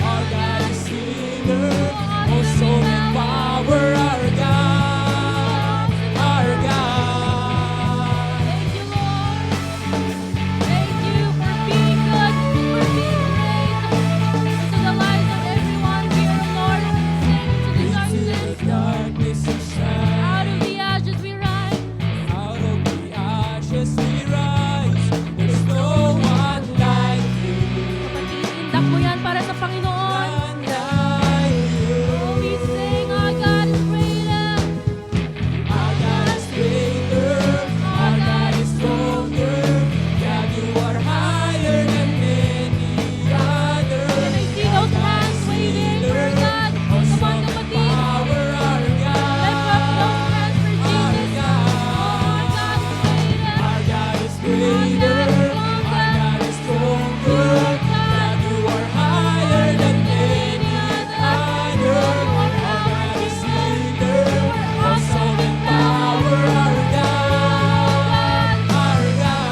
Our God is healer. Awesome in power, our God. Our God. Thank you, Lord. Thank you for being good, for being great into the lives of everyone here, Lord. Into the Into the darkness, darkness and shine. out of the ashes we rise. Out of the ashes we rise. There's no one like you. Kapatid, indak mo yan para sa Panginoon. None like you. Oh, we sing, our God is greater. Our God is greater. Our God is stronger. God, you are higher than any other. Can I see those hands waving for God? Come on, kapatid. Power, our God. Lift up those hands for Jesus. Oh, our God is greater. Our God is greater. Our God is stronger. God, you are higher than any other. Our God is healer. Awesome in power, our God. Our God.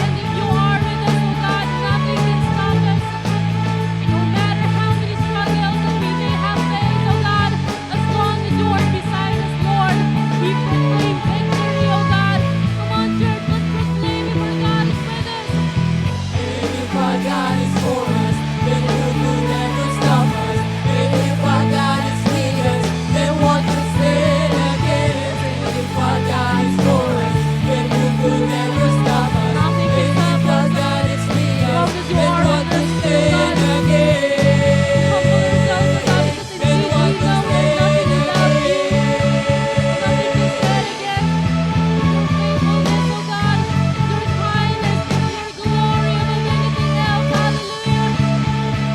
And if you are with us, oh God, nothing can stop us. No matter how many struggles that we may have faced, oh God, as long as you are beside us, Lord, we proclaim victory, oh God. Come on, church, let's proclaim it, for God is with us. And if our God is for us, then who could ever stop us? And if our God is with us, then what can stand against? And if our God is for us, then who could ever stop us? Nothing And can if stop our us. God is with us, As long as you then are what with can us, oh stand God. against? Humble yourselves, oh God, because in Then you what we can know we're nothing stand without you. against? Nothing can stand against your faithfulness, oh God, your kindness, your glory above anything else. Hallelujah.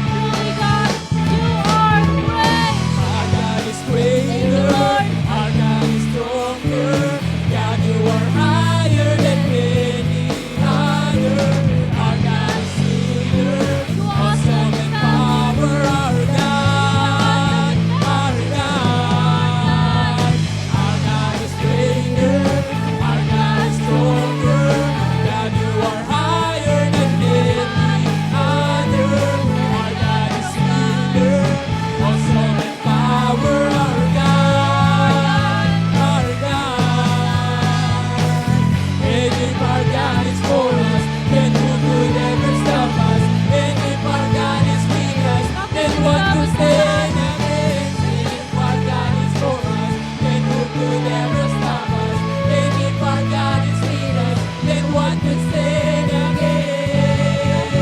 Truly, God, you are great. Our God is Thank you, greater. Lord. Our God is stronger. God, you are higher than any other. Our God is healer. You are Awesome in power, our God. Our God. Our God is greater. Our God is stronger. God, you are higher than any other. Our God is healer. Awesome in power, our God. Our God. And if our God is for us, then who could ever stop us? And if our God is with us, then what could stand against? And if our God is for us, then who could ever stop us? And if our God is with us, then what could stand against?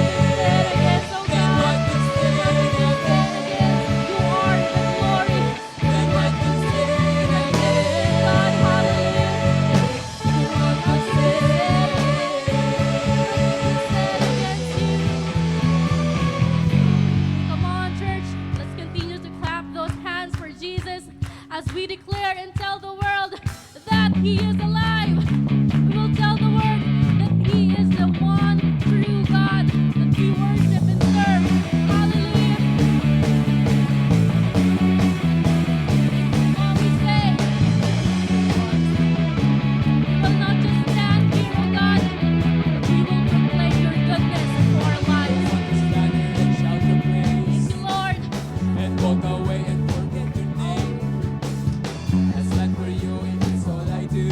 Yes, oh Then what God. could stand against? You are the glory. Then what could stand against? God, hallelujah. Then what could stand Stand against you. Come on, church. Let's continue to clap those hands for Jesus as we declare and tell the world that He is alive. We will tell the world that He is the one true God that we worship and serve. Hallelujah. What we say, we will not just stand here, oh God, but we will proclaim your goodness to our lives. Stand and shout your praise. Thank you, Lord. And walk away and forget your name. As land for you, it's all I do.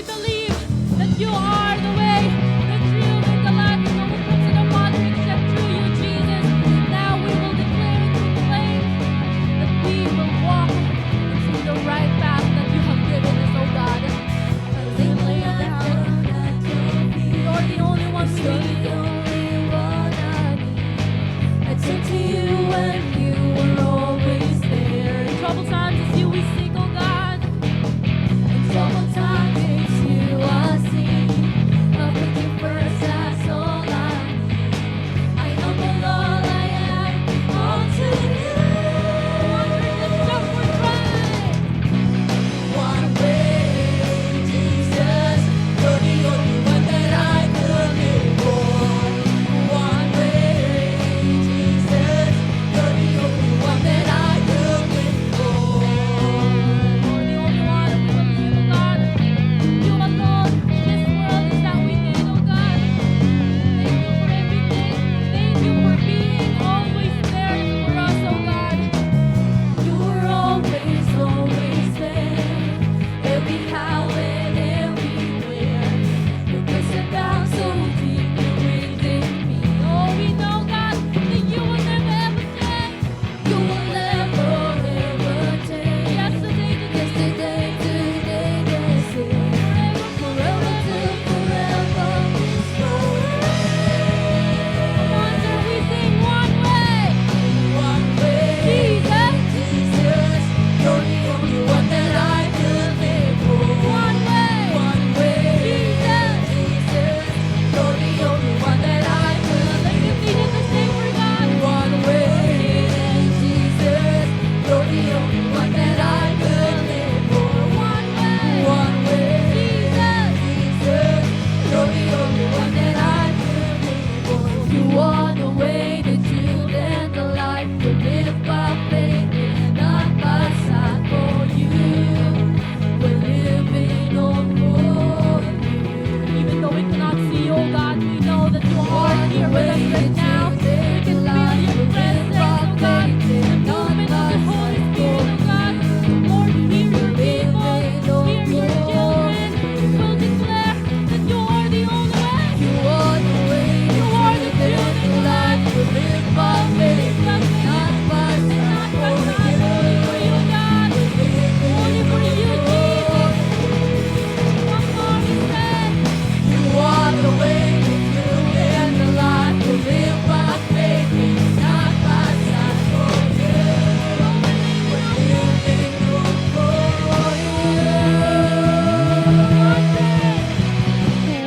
believe that you are the way, the truth, and the life, and no one comes to the Father except through you, Jesus. Now we will declare and proclaim that we will walk into the right path that you have given us, oh God. As we lay down, you're the only one we need. I turn to you and you were always there. In troubled times, it's you we seek, oh God. In troubled times, it's you I see. I put you first, that's all I need. I humble all I am unto you. Wondering the shepherd cry. One way, Jesus, you're the only one that I could live for. One way, Jesus, you're the only one that I could live for. You're the only one that we believe, oh God. You alone. This world is that we need, oh God. Thank you for everything. Thank you for being always there for us, oh God. You were always, always there. Every how and everywhere. Your grace abounds so deep within me. Oh, we know, God, that you will never ever change. You will never, ever change. Yesterday, Yesterday, today, the same. Forever till forever. wonder we sing one way. One way, Jesus, you're the only one that I could live for. One way. One way, Jesus, you're the only one that I could Let's live continue to sing for God. One way, Jesus, you're the only one that I could live for. One way. One way, Jesus, you're the only one that I could live for. You are the way, the truth, and the life. We live by faith and not by sight. For you, we're living on for you. Even though we cannot see you, oh God, we know that you are here with us right now. We can feel your presence, oh God. The movement of the Holy Spirit, oh God. Lord, hear your people, hear your children. We'll declare that you are the only way. You are the way, You are the truth, and the life. We live by faith and not by sight. Not by For sight, only for you, God. Only for you, Jesus. One more we say. you are the way, the truth, and the life. We live by faith and not by sight. For you, we're living for you.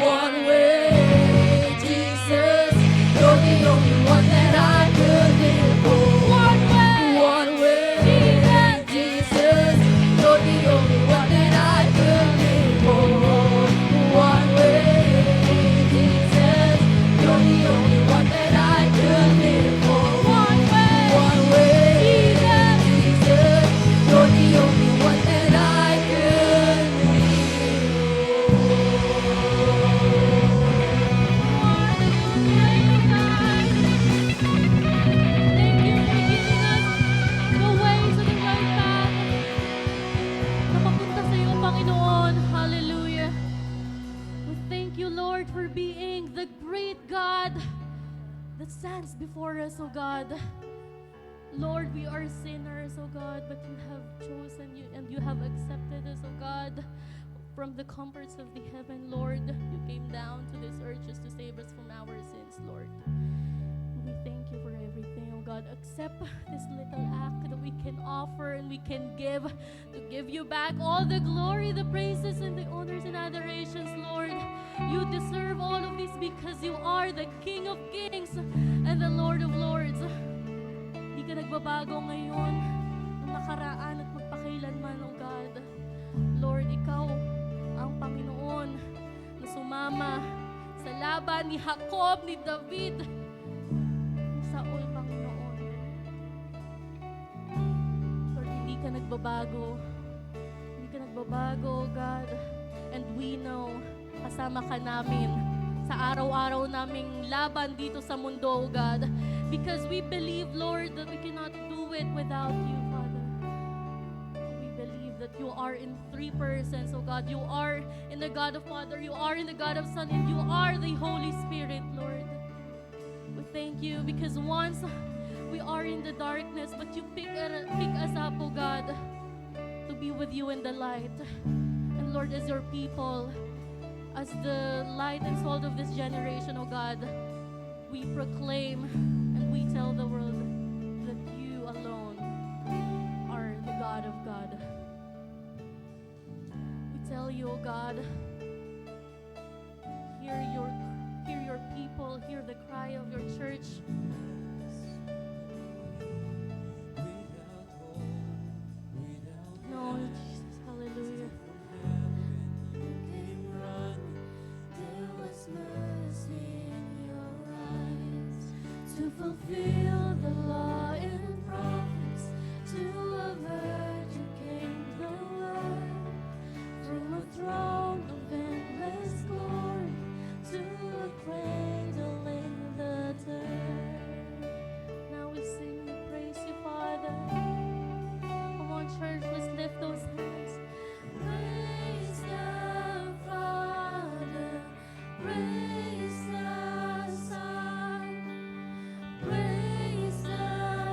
One way, Jesus, you're the only one that I could live for. One way. One way, Jesus, you're the only one that I could live for. One way, Jesus, you're the only one that I could live for. One way. Jesus, you're the only one that I could Thank you for giving us the way to the right path. Na papunta sa iyo, Panginoon. Hallelujah. We thank you, Lord, for being the great God that stands before us, oh God. Lord, we are sinners, oh God, but you have chosen you and you have accepted us, oh God. From the comforts of the heaven, Lord, you came down to this earth just to save us from our sins, Lord. We thank you for everything, oh God. Accept this little act that we can offer and we can give to give you back all the glory, the praises, and the honors and adorations, Lord. You deserve all of this because you are the King of Kings and the Lord of Lords. Hindi ka nagbabago ngayon, nung nakaraan at magpakailanman, oh God. Lord, ikaw ang Panginoon na sumama sa laban ni Jacob, ni David, ni Saul, Panginoon. Lord, hindi ka nagbabago. Hindi ka nagbabago, God. And we know, kasama ka namin sa araw-araw naming laban dito sa mundo, God. Because we believe, Lord, that we cannot do it without you, Father. We believe that you are in three persons, oh God. You are in the God of Father, you are in the God of Son, and you are the Holy Spirit, Lord. We thank you because once we are in the darkness, but you pick us up, oh God, to be with you in the light. And Lord, as your people, as the light and salt of this generation, oh God, we proclaim and we tell the world that you alone are the God of God. We tell you, oh God, hear your people, hear the cry of your church. Without hope, without No, Jesus, hallelujah. came running, There was mercy in your eyes to fulfill the law and prophets. To a virgin came the word from a throne of endless glory to a cradle in the dirt. Now we sing and praise you, Father. Come on, church, let's lift those hands. Praise the Father, praise the Son, praise the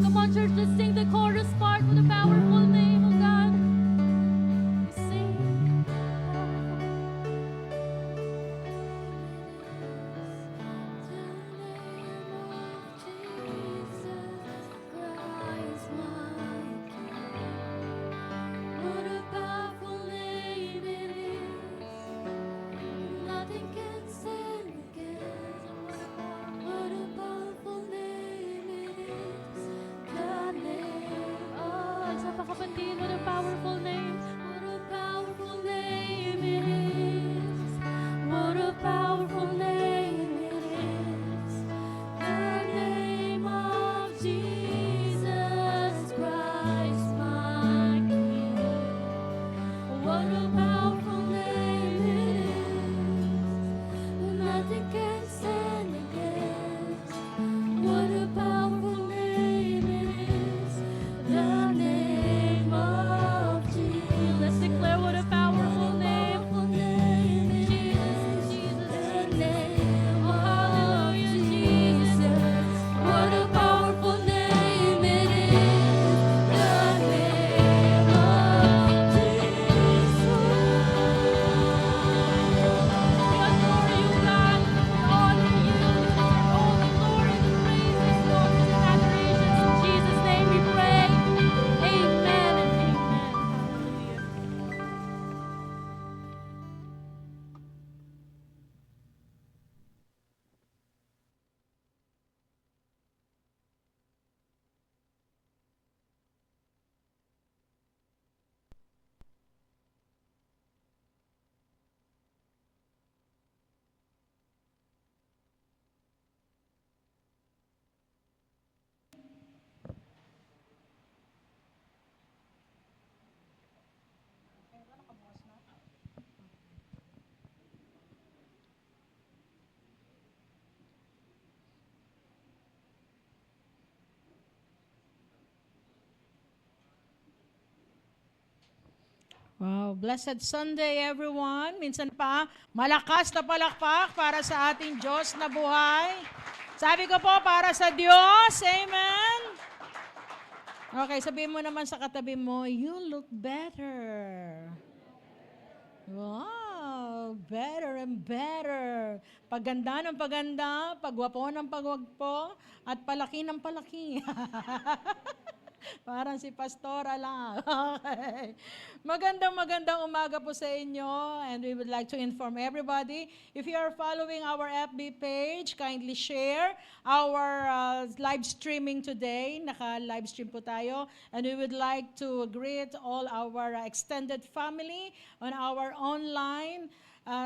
Come on, church, let's sing the chorus part with a powerful name, oh God. We sing. What a powerful name it is. Nothing can stand against. What a powerful name it is. The name of Sa pa kapatid, what a powerful name. What a powerful name it is. What a powerful name it is. The name of Jesus Christ, my King. What a powerful name it is. Nothing can stand against. What a powerful name it is. The name of Jesus. Let's declare what a powerful name. Powerful name it Jesus, is. Jesus. The name Oh, of hallelujah, Jesus. What a powerful name it is. The name of We adore you, God. We honor you. All the glory, the praise, the honor, and adoration. In Jesus' name we pray. Amen and amen. Hallelujah. Wow, blessed Sunday everyone. Minsan pa, malakas na palakpak para sa ating Diyos na buhay. Sabi ko po, para sa Diyos. Amen. Okay, sabihin mo naman sa katabi mo, you look better. Wow, better and better. Paganda ng paganda, pagwapo ng pagwagpo, at palaki ng palaki. Parang si Pastora lang. Okay. Magandang umaga po sa inyo, and we would like to inform everybody, if you are following our FB page, kindly share our live streaming today. Naka-live stream po tayo, and we would like to greet all our extended family on our online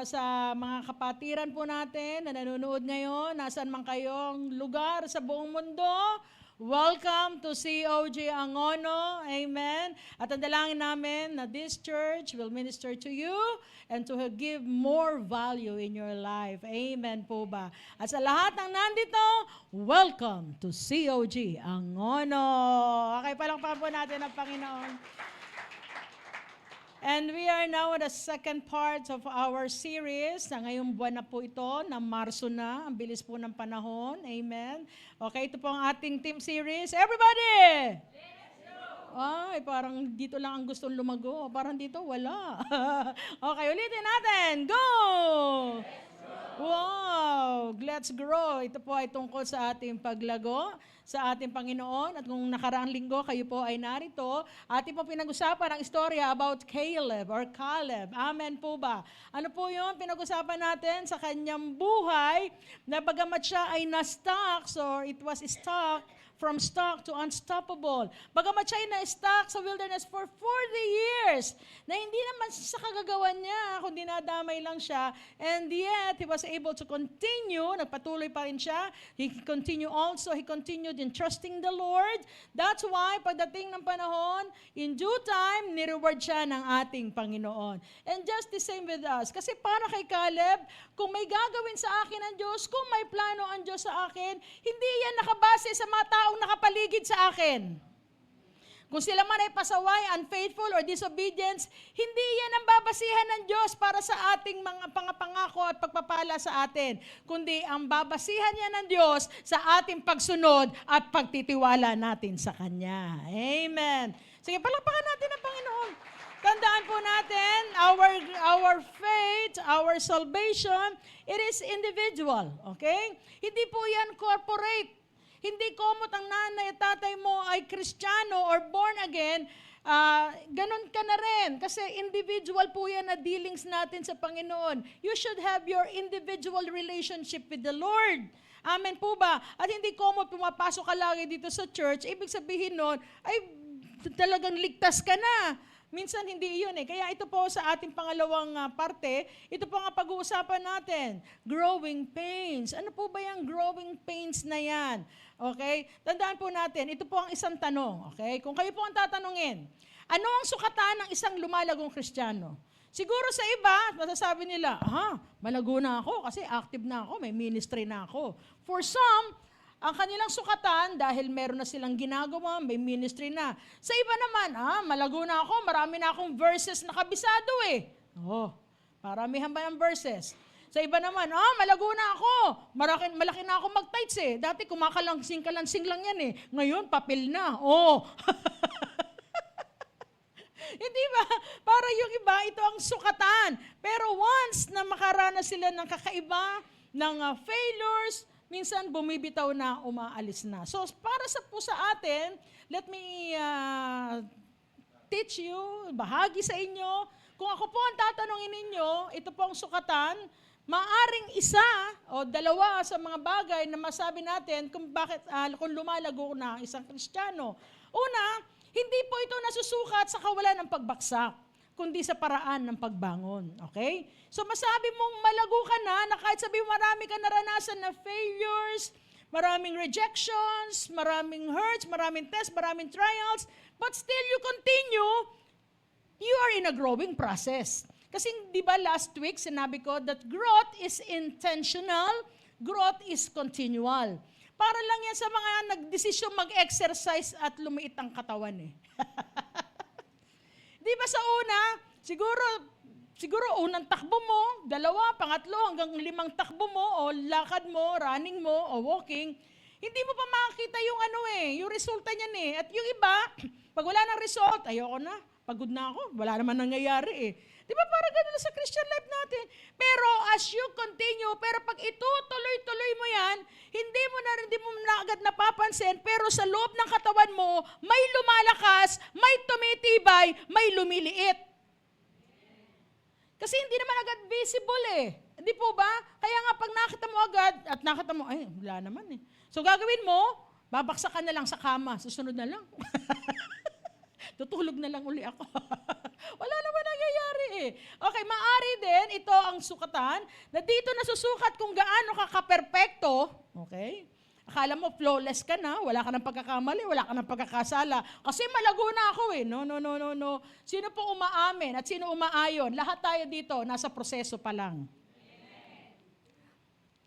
sa mga kapatiran po natin na nanonood ngayon, nasaan man kayong lugar sa buong mundo. Welcome to COG Angono. Amen. At ang dalangin namin na this church will minister to you and to give more value in your life. Amen po ba? At sa lahat ng nandito, welcome to COG Angono. Okay, palakpakan po natin ang Panginoon. And we are now at the second part of our series. Na ngayong buwan na po ito, na Marso na. Ang bilis po ng panahon. Amen. Okay, ito po ang ating team series. Everybody! Ay, parang dito lang ang gustong lumago. Parang dito, wala. Okay, ulitin natin. Go! Wow! Let's grow. Ito po ay tungkol sa ating paglago sa ating Panginoon. At kung nakaraang linggo kayo po ay narito, ating po pinag-usapan ang istorya about Caleb or Caleb. Amen po ba? Ano po yun? Pinag-usapan natin sa kanyang buhay na bagamat siya ay na-stuck, so it was stuck from stuck to unstoppable. Bagamat siya ay na-stuck sa wilderness for 40 years, na hindi naman sa kagagawan niya, kundi nadamay lang siya, and yet, he was able to continue, nagpatuloy pa rin siya, he continued in trusting the Lord. That's why, pagdating ng panahon, in due time, nireward siya ng ating Panginoon. And just the same with us, kasi para kay Caleb, kung may gagawin sa akin ang Diyos, kung may plano ang Diyos sa akin, hindi yan nakabase sa mga taong nakapaligid sa akin. Kung sila man ay pasaway, unfaithful, or disobedience, hindi yan ang babasihan ng Diyos para sa ating mga pangako at pagpapala sa atin. Kundi ang babasihan niya ng Diyos sa ating pagsunod at pagtitiwala natin sa Kanya. Amen. Sige, palakpakan natin ang Panginoon. Tandaan po natin, our faith, our salvation, it is individual. Okay? Hindi po yan corporate. Hindi komot ang nanay at tatay mo ay Kristiyano or born again, ganun ka na rin. Kasi individual po yan na dealings natin sa Panginoon. You should have your individual relationship with the Lord. Amen po ba? At hindi komot pumapasok ka lagi dito sa church, ibig sabihin nun, ay talagang ligtas ka na. Minsan hindi iyon eh. Kaya ito po sa ating pangalawang parte, ito po nga pag-uusapan natin, growing pains. Ano po ba yung growing pains na yan? Okay? Tandaan po natin, ito po ang isang tanong. Okay? Kung kayo po ang tatanungin, ano ang sukatan ng isang lumalagong Kristiyano? Siguro sa iba, masasabi nila, malago na ako kasi active na ako, may ministry na ako. For some, ang kanilang sukatan, dahil meron na silang ginagawa, may ministry na. Sa iba naman, malago na ako, marami na akong verses na kabisado eh. Paramihan ba ng verses? Sa iba naman, malago na ako, malaki na ako mag-tights eh. Dati kumakalansing-kalansing lang yan eh. Ngayon, papel na. Hindi ba? Para yung iba, ito ang sukatan. Pero once na makaranas sila ng kakaiba, ng failures, minsan bumibitaw na, umaalis na. So para po sa atin, let me teach you, bahagi sa inyo. Kung ako po ang tatanungin ninyo, ito po ang sukatan, maaring isa o dalawa sa mga bagay na masabi natin kung bakit kung lumalago na ang isang Kristiyano. Una, hindi po ito nasusukat sa kawalan ng pagbaksak, kundi sa paraan ng pagbangon. Okay? So masabi mong malago ka na kahit sabi marami ka naranasan na failures, maraming rejections, maraming hurts, maraming tests, maraming trials, but still you continue, you are in a growing process. Kasi di ba last week sinabi ko that growth is intentional, growth is continual. Para lang yan sa mga nagdesisyon mag-exercise at lumiit ang katawan eh. Di ba sa una, siguro unang takbo mo, dalawa, pangatlo, hanggang 5 takbo mo, o lakad mo, running mo, o walking, hindi mo pa makakita yung yung resulta niyan eh. At yung iba, pag wala ng result, ayoko na, pagod na ako, wala naman nangyayari eh. Di ba parang gano'n sa Christian life natin? Pero as you continue, pero pag itutuloy-tuloy mo yan, hindi mo na agad napapansin, pero sa loob ng katawan mo, may lumalakas, may tumitibay, may lumiliit. Kasi hindi naman agad visible eh. Hindi po ba? Kaya nga pag nakita mo agad, at nakita mo, ay, wala naman eh. So gagawin mo, babaksak ka na lang sa kama, susunod na lang. Tutulog na lang uli ako. Wala naman nangyayari eh. Okay, maari din, ito ang sukatan, na dito nasusukat kung gaano ka ka-perpekto, okay? Akala mo flawless ka na, wala ka ng pagkakamali, wala ka ng pagkakasala. Kasi malago na ako eh. No. Sino po umaamin at sino umaayon? Lahat tayo dito, nasa proseso pa lang.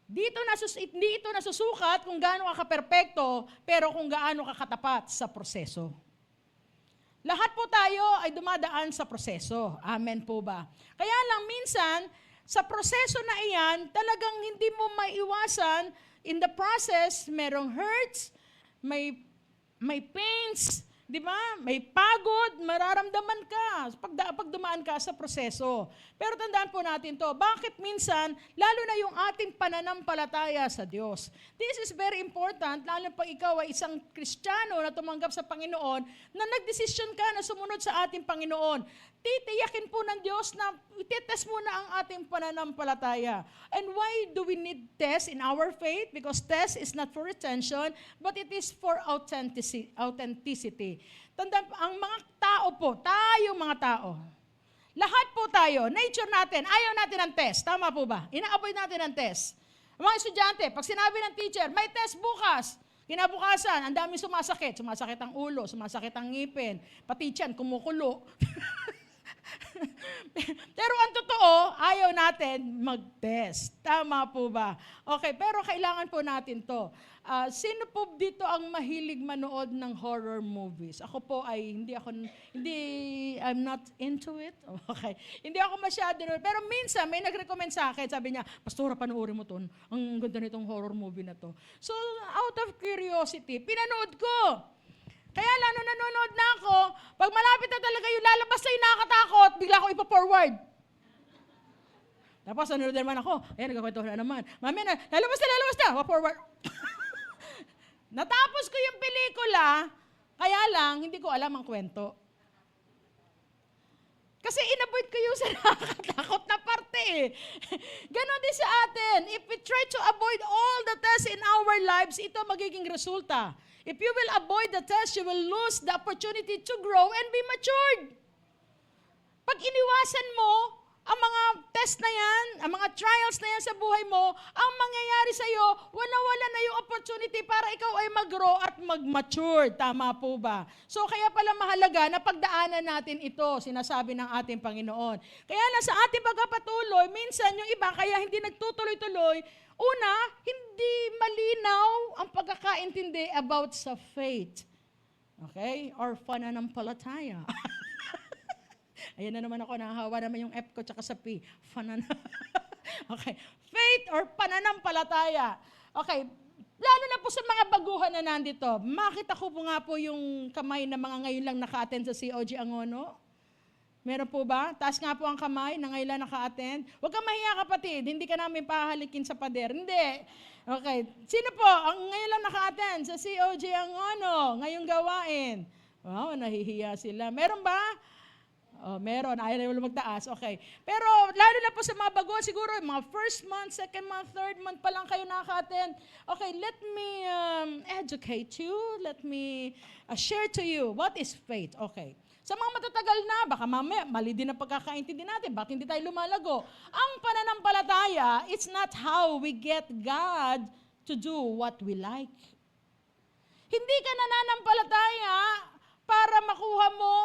Hindi ito nasusukat kung gaano ka ka-perpekto, pero kung gaano ka katapat sa proseso. Lahat po tayo ay dumadaan sa proseso. Amen po ba? Kaya lang minsan, sa proseso na iyan, talagang hindi mo maiwasan, in the process, merong hurts, may pains, di ba? May pagod, mararamdaman ka pag dumaan ka sa proseso. Pero tandaan po natin to, bakit minsan, lalo na yung ating pananampalataya sa Diyos. This is very important, lalo pag ikaw ay isang Kristiyano na tumanggap sa Panginoon, na nagdesisyon ka na sumunod sa ating Panginoon. Titiyakin po ng Diyos na ititest muna ang ating pananampalataya. And why do we need test in our faith? Because test is not for retention, but it is for authenticity. Tandaan, ang mga tao po, tayong mga tao, lahat po tayo, nature natin, ayaw natin ng test. Tama po ba? Ina-avoid natin ang test. Ang mga estudyante, pag sinabi ng teacher, may test bukas, kinabukasan, ang daming sumasakit. Sumasakit ang ulo, sumasakit ang ngipin, pati tiyan, kumukulo. Pero ang totoo, ayaw natin mag-test. Tama po ba? Okay, pero kailangan po natin to. Sino po dito ang mahilig manood ng horror movies? Ako po ay I'm not into it. Okay. Hindi ako masyado. Pero minsan may nag-recommend sa akin, sabi niya, Pastora, panoorin mo to. Ang ganda nitong horror movie na to. So, out of curiosity, pinanood ko. Kaya lang, nung nanonood na ako, pag malapit na talaga yung lalabas na yung nakakatakot, bigla ako ipa-forward. Tapos nanonood naman ako, ayan, nagkakwento na naman. Mami na, lalabas na, forward. Natapos ko yung pelikula, kaya lang, hindi ko alam ang kwento. Kasi inavoid ko yung sa nakakatakot na parte eh. Ganon din sa atin. If we try to avoid all the tests in our lives, ito magiging resulta. If you will avoid the test, you will lose the opportunity to grow and be matured. Pag iniwasan mo ang mga test na yan, ang mga trials na yan sa buhay mo, ang mangyayari sa'yo, wala na yung opportunity para ikaw ay mag-grow at mag-mature. Tama po ba? So kaya pala mahalaga na pagdaanan natin ito, sinasabi ng ating Panginoon. Kaya na sa ating pagpapatuloy, minsan yung iba kaya hindi nagtutuloy-tuloy, una, hindi malinaw ang pagkakaintindi about sa faith. Okay? Or pananampalataya. Ayan na naman ako, nahahawa naman yung F ko tsaka sa P. Okay. Faith or pananampalataya. Okay. Lalo na po sa mga baguhan na nandito. Makita ko po nga po yung kamay na mga ngayon lang naka-attend sa COG Angono. Meron po ba? Taas nga po ang kamay na ngayon lang naka-attend. Huwag kang mahiya kapatid, hindi ka namin pahalikin sa pader. Hindi. Okay. Sino po ang ngayon lang naka-attend sa COG Angono? Ngayong gawain. Wow, nahihiya sila. Meron ba? Oh, meron. Ayaw na magtaas. Okay. Pero lalo na po sa mga baguhan, siguro mga first month, second month, third month pa lang kayo nakaka-attend. Okay, let me educate you. Let me share to you what is faith. Okay. Sa mga matatagal na, baka mamaya, mali din ang pagkakaintindi natin. Bakit hindi tayo lumalago? Ang pananampalataya, it's not how we get God to do what we like. Hindi ka nananampalataya para makuha mo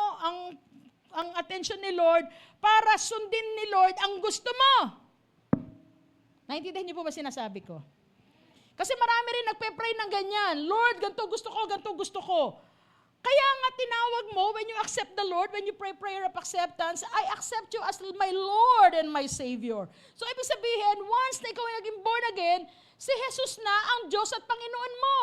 ang attention ni Lord, para sundin ni Lord ang gusto mo. Naintindihan niyo po ba sinasabi ko? Kasi marami rin nagpe-pray ng ganyan. Lord, ganito gusto ko, ganito gusto ko. Kaya nga tinawag mo, when you accept the Lord, when you pray prayer of acceptance, I accept you as my Lord and my Savior. So ibig sabihin, once na ikaw ay naging born again, si Jesus na ang Diyos at Panginoon mo.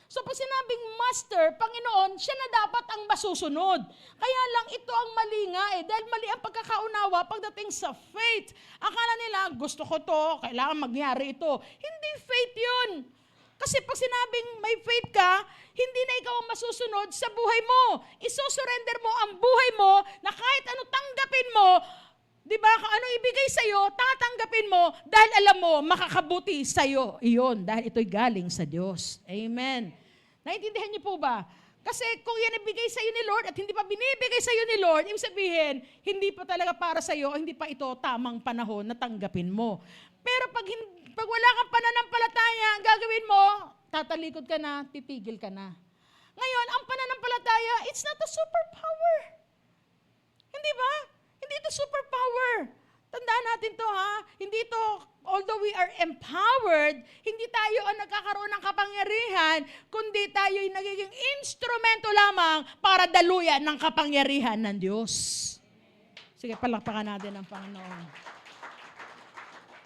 So pag sinabing Master, Panginoon, siya na dapat ang masusunod. Kaya lang ito ang mali nga eh. Dahil mali ang pagkakaunawa pagdating sa faith. Akala nila, gusto ko to, kailangan magyari ito. Hindi faith yun. Kasi pag sinabing may faith ka, hindi na ikaw ang masusunod sa buhay mo. Isosurrender mo ang buhay mo na kahit ano tanggapin mo, di ba, kung ano ibigay sa'yo, tatanggapin mo dahil alam mo, makakabuti sa'yo. Iyon, dahil ito'y galing sa Diyos. Amen. Naintindihan niyo po ba? Kasi kung yan ibigay sa'yo ni Lord at hindi pa binibigay sa'yo ni Lord, ibig sabihin, hindi pa talaga para sa'yo, hindi pa ito tamang panahon na tanggapin mo. Pero pag wala kang pananampalataya, ang gagawin mo, tatalikod ka na, titigil ka na. Ngayon, ang pananampalataya, it's not a superpower. Hindi ba? Hindi ito superpower. Tandaan natin to ha. Hindi ito, although we are empowered, hindi tayo ang nagkakaroon ng kapangyarihan, kundi tayo ay nagiging instrumento lamang para daluyan ng kapangyarihan ng Diyos. Sige, palakpakan natin ang Panginoon.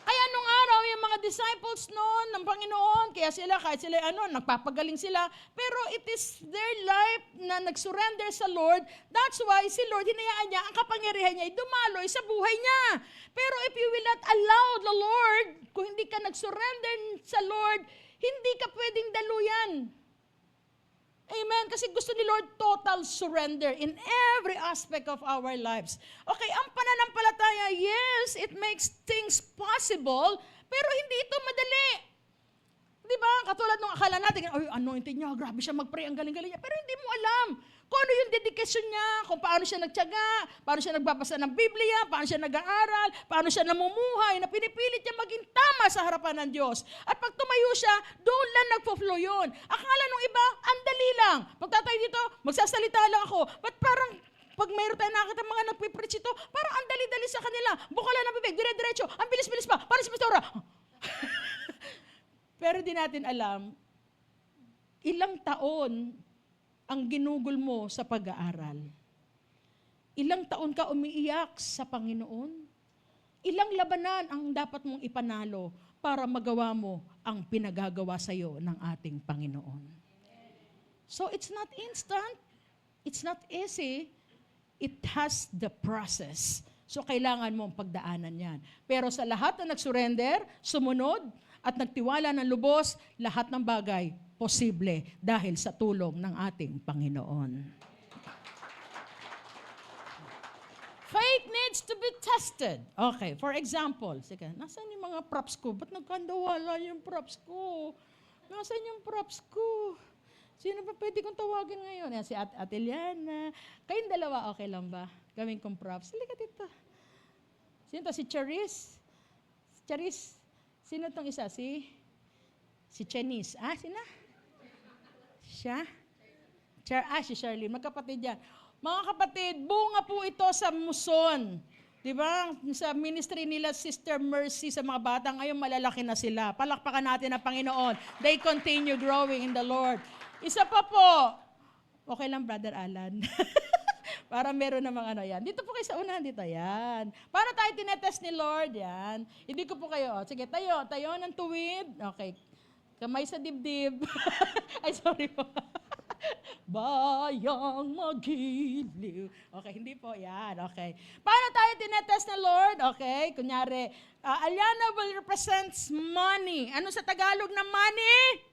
Kaya nung araw, yung mga disciples noon ng Panginoon, kaya sila, kahit sila nagpapagaling sila, pero it is their life na nag-surrender sa Lord. That's why si Lord, hinayaan niya, ang kapangyarihan niya ay dumaloy sa buhay niya. Pero if you will not allow the Lord, kung hindi ka nag-surrender sa Lord, hindi ka pwedeng daluyan. Amen? Kasi gusto ni Lord total surrender in every aspect of our lives. Okay, ang pananampalataya, yes, it makes things possible, pero hindi ito madali. Di ba? Katulad nung akala natin, ay, anointed niya, grabe siya mag-pray, ang galing-galing niya. Pero hindi mo alam kung ano yung dedication niya, kung paano siya nagtiyaga, paano siya nagbabasa ng Biblia, paano siya nag-aaral, paano siya namumuhay, na pinipilit niya maging tama sa harapan ng Diyos. At pag tumayo siya, doon lang nagpo-flow yun. Akala nung iba, ang dali lang. Pagtatay dito, magsasalita lang ako. But parang pag mayroon tayong nakita mga nagpipreach ito, parang ang dali-dali sa kanila. Bukala ng bibig, dire-diretso, ang bilis-bilis pa, parang si Pastora. Pero di natin alam, ilang taon ang ginugol mo sa pag-aaral? Ilang taon ka umiiyak sa Panginoon? Ilang labanan ang dapat mong ipanalo para magawa mo ang pinagagawa sa iyo ng ating Panginoon? So it's not instant. It's not easy. It has the process. So kailangan mong pagdaanan yan. Pero sa lahat na nag-surrender, sumunod, at nagtiwala ng lubos, lahat ng bagay posible dahil sa tulong ng ating Panginoon. Faith needs to be tested. Okay, for example, sige, nasaan yung mga props ko? Ba't nagkandawala yung props ko? Nasaan yung props ko? Sino ba pwede kong tawagin ngayon? Yan, si Ate Liana. Kayong dalawa, okay lang ba? Gawin kong props. Halika dito. Sino to? Si Charis? Charis? Sino tong isa? Si Chenise. Sino? Siya? Si Charlene. Magkapatid yan. Mga kapatid, bunga po ito sa Muson. Di ba? Sa ministry nila, Sister Mercy, sa mga bata, ngayon malalaki na sila. Palakpakan natin ang Panginoon. They continue growing in the Lord. Isa pa po. Okay lang, Brother Alan. Para meron namang yan. Dito po kayo sa unahan, dito. Yan. Para tayo tinetest ni Lord, yan. Hindi ko po kayo. Sige, tayo. Tayo ng tuwid. Okay. Kamay sa dibdib. Ay, sorry po. Bayang magiliw. Okay, hindi po. Yan. Okay. Paano tayo tinetest ni Lord? Okay. Kunyari, Aliana will represent money. Ano sa Tagalog na money?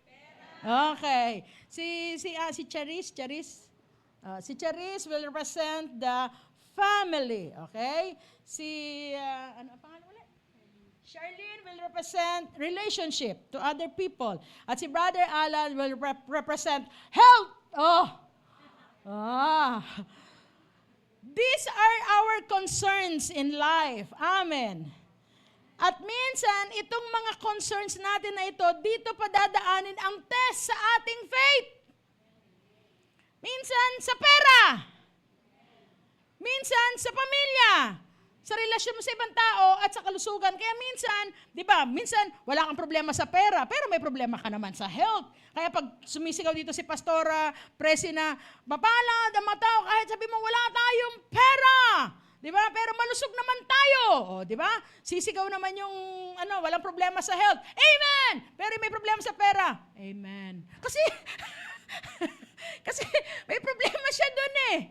Okay. Si Charis. Si Charis will represent the family, okay? Ano ang pangalan ulit? Charlene will represent relationship to other people. At si Brother Alan will represent health. These are our concerns in life. Amen. At minsan, itong mga concerns natin na ito, dito pa dadaanin ang test sa ating faith. Minsan sa pera. Minsan sa pamilya. Sa relasyon mo sa ibang tao at sa kalusugan. Kaya minsan, di ba, minsan wala kang problema sa pera, pero may problema ka naman sa health. Kaya pag sumisigaw dito si Pastora, Presi na, mapalad ang mga tao kahit sabi mo wala tayong pera. Di ba? Pero malusog naman tayo. O, di ba? Sisigaw naman yung walang problema sa health. Amen! Pero may problema sa pera. Amen. Kasi may problema siya doon eh.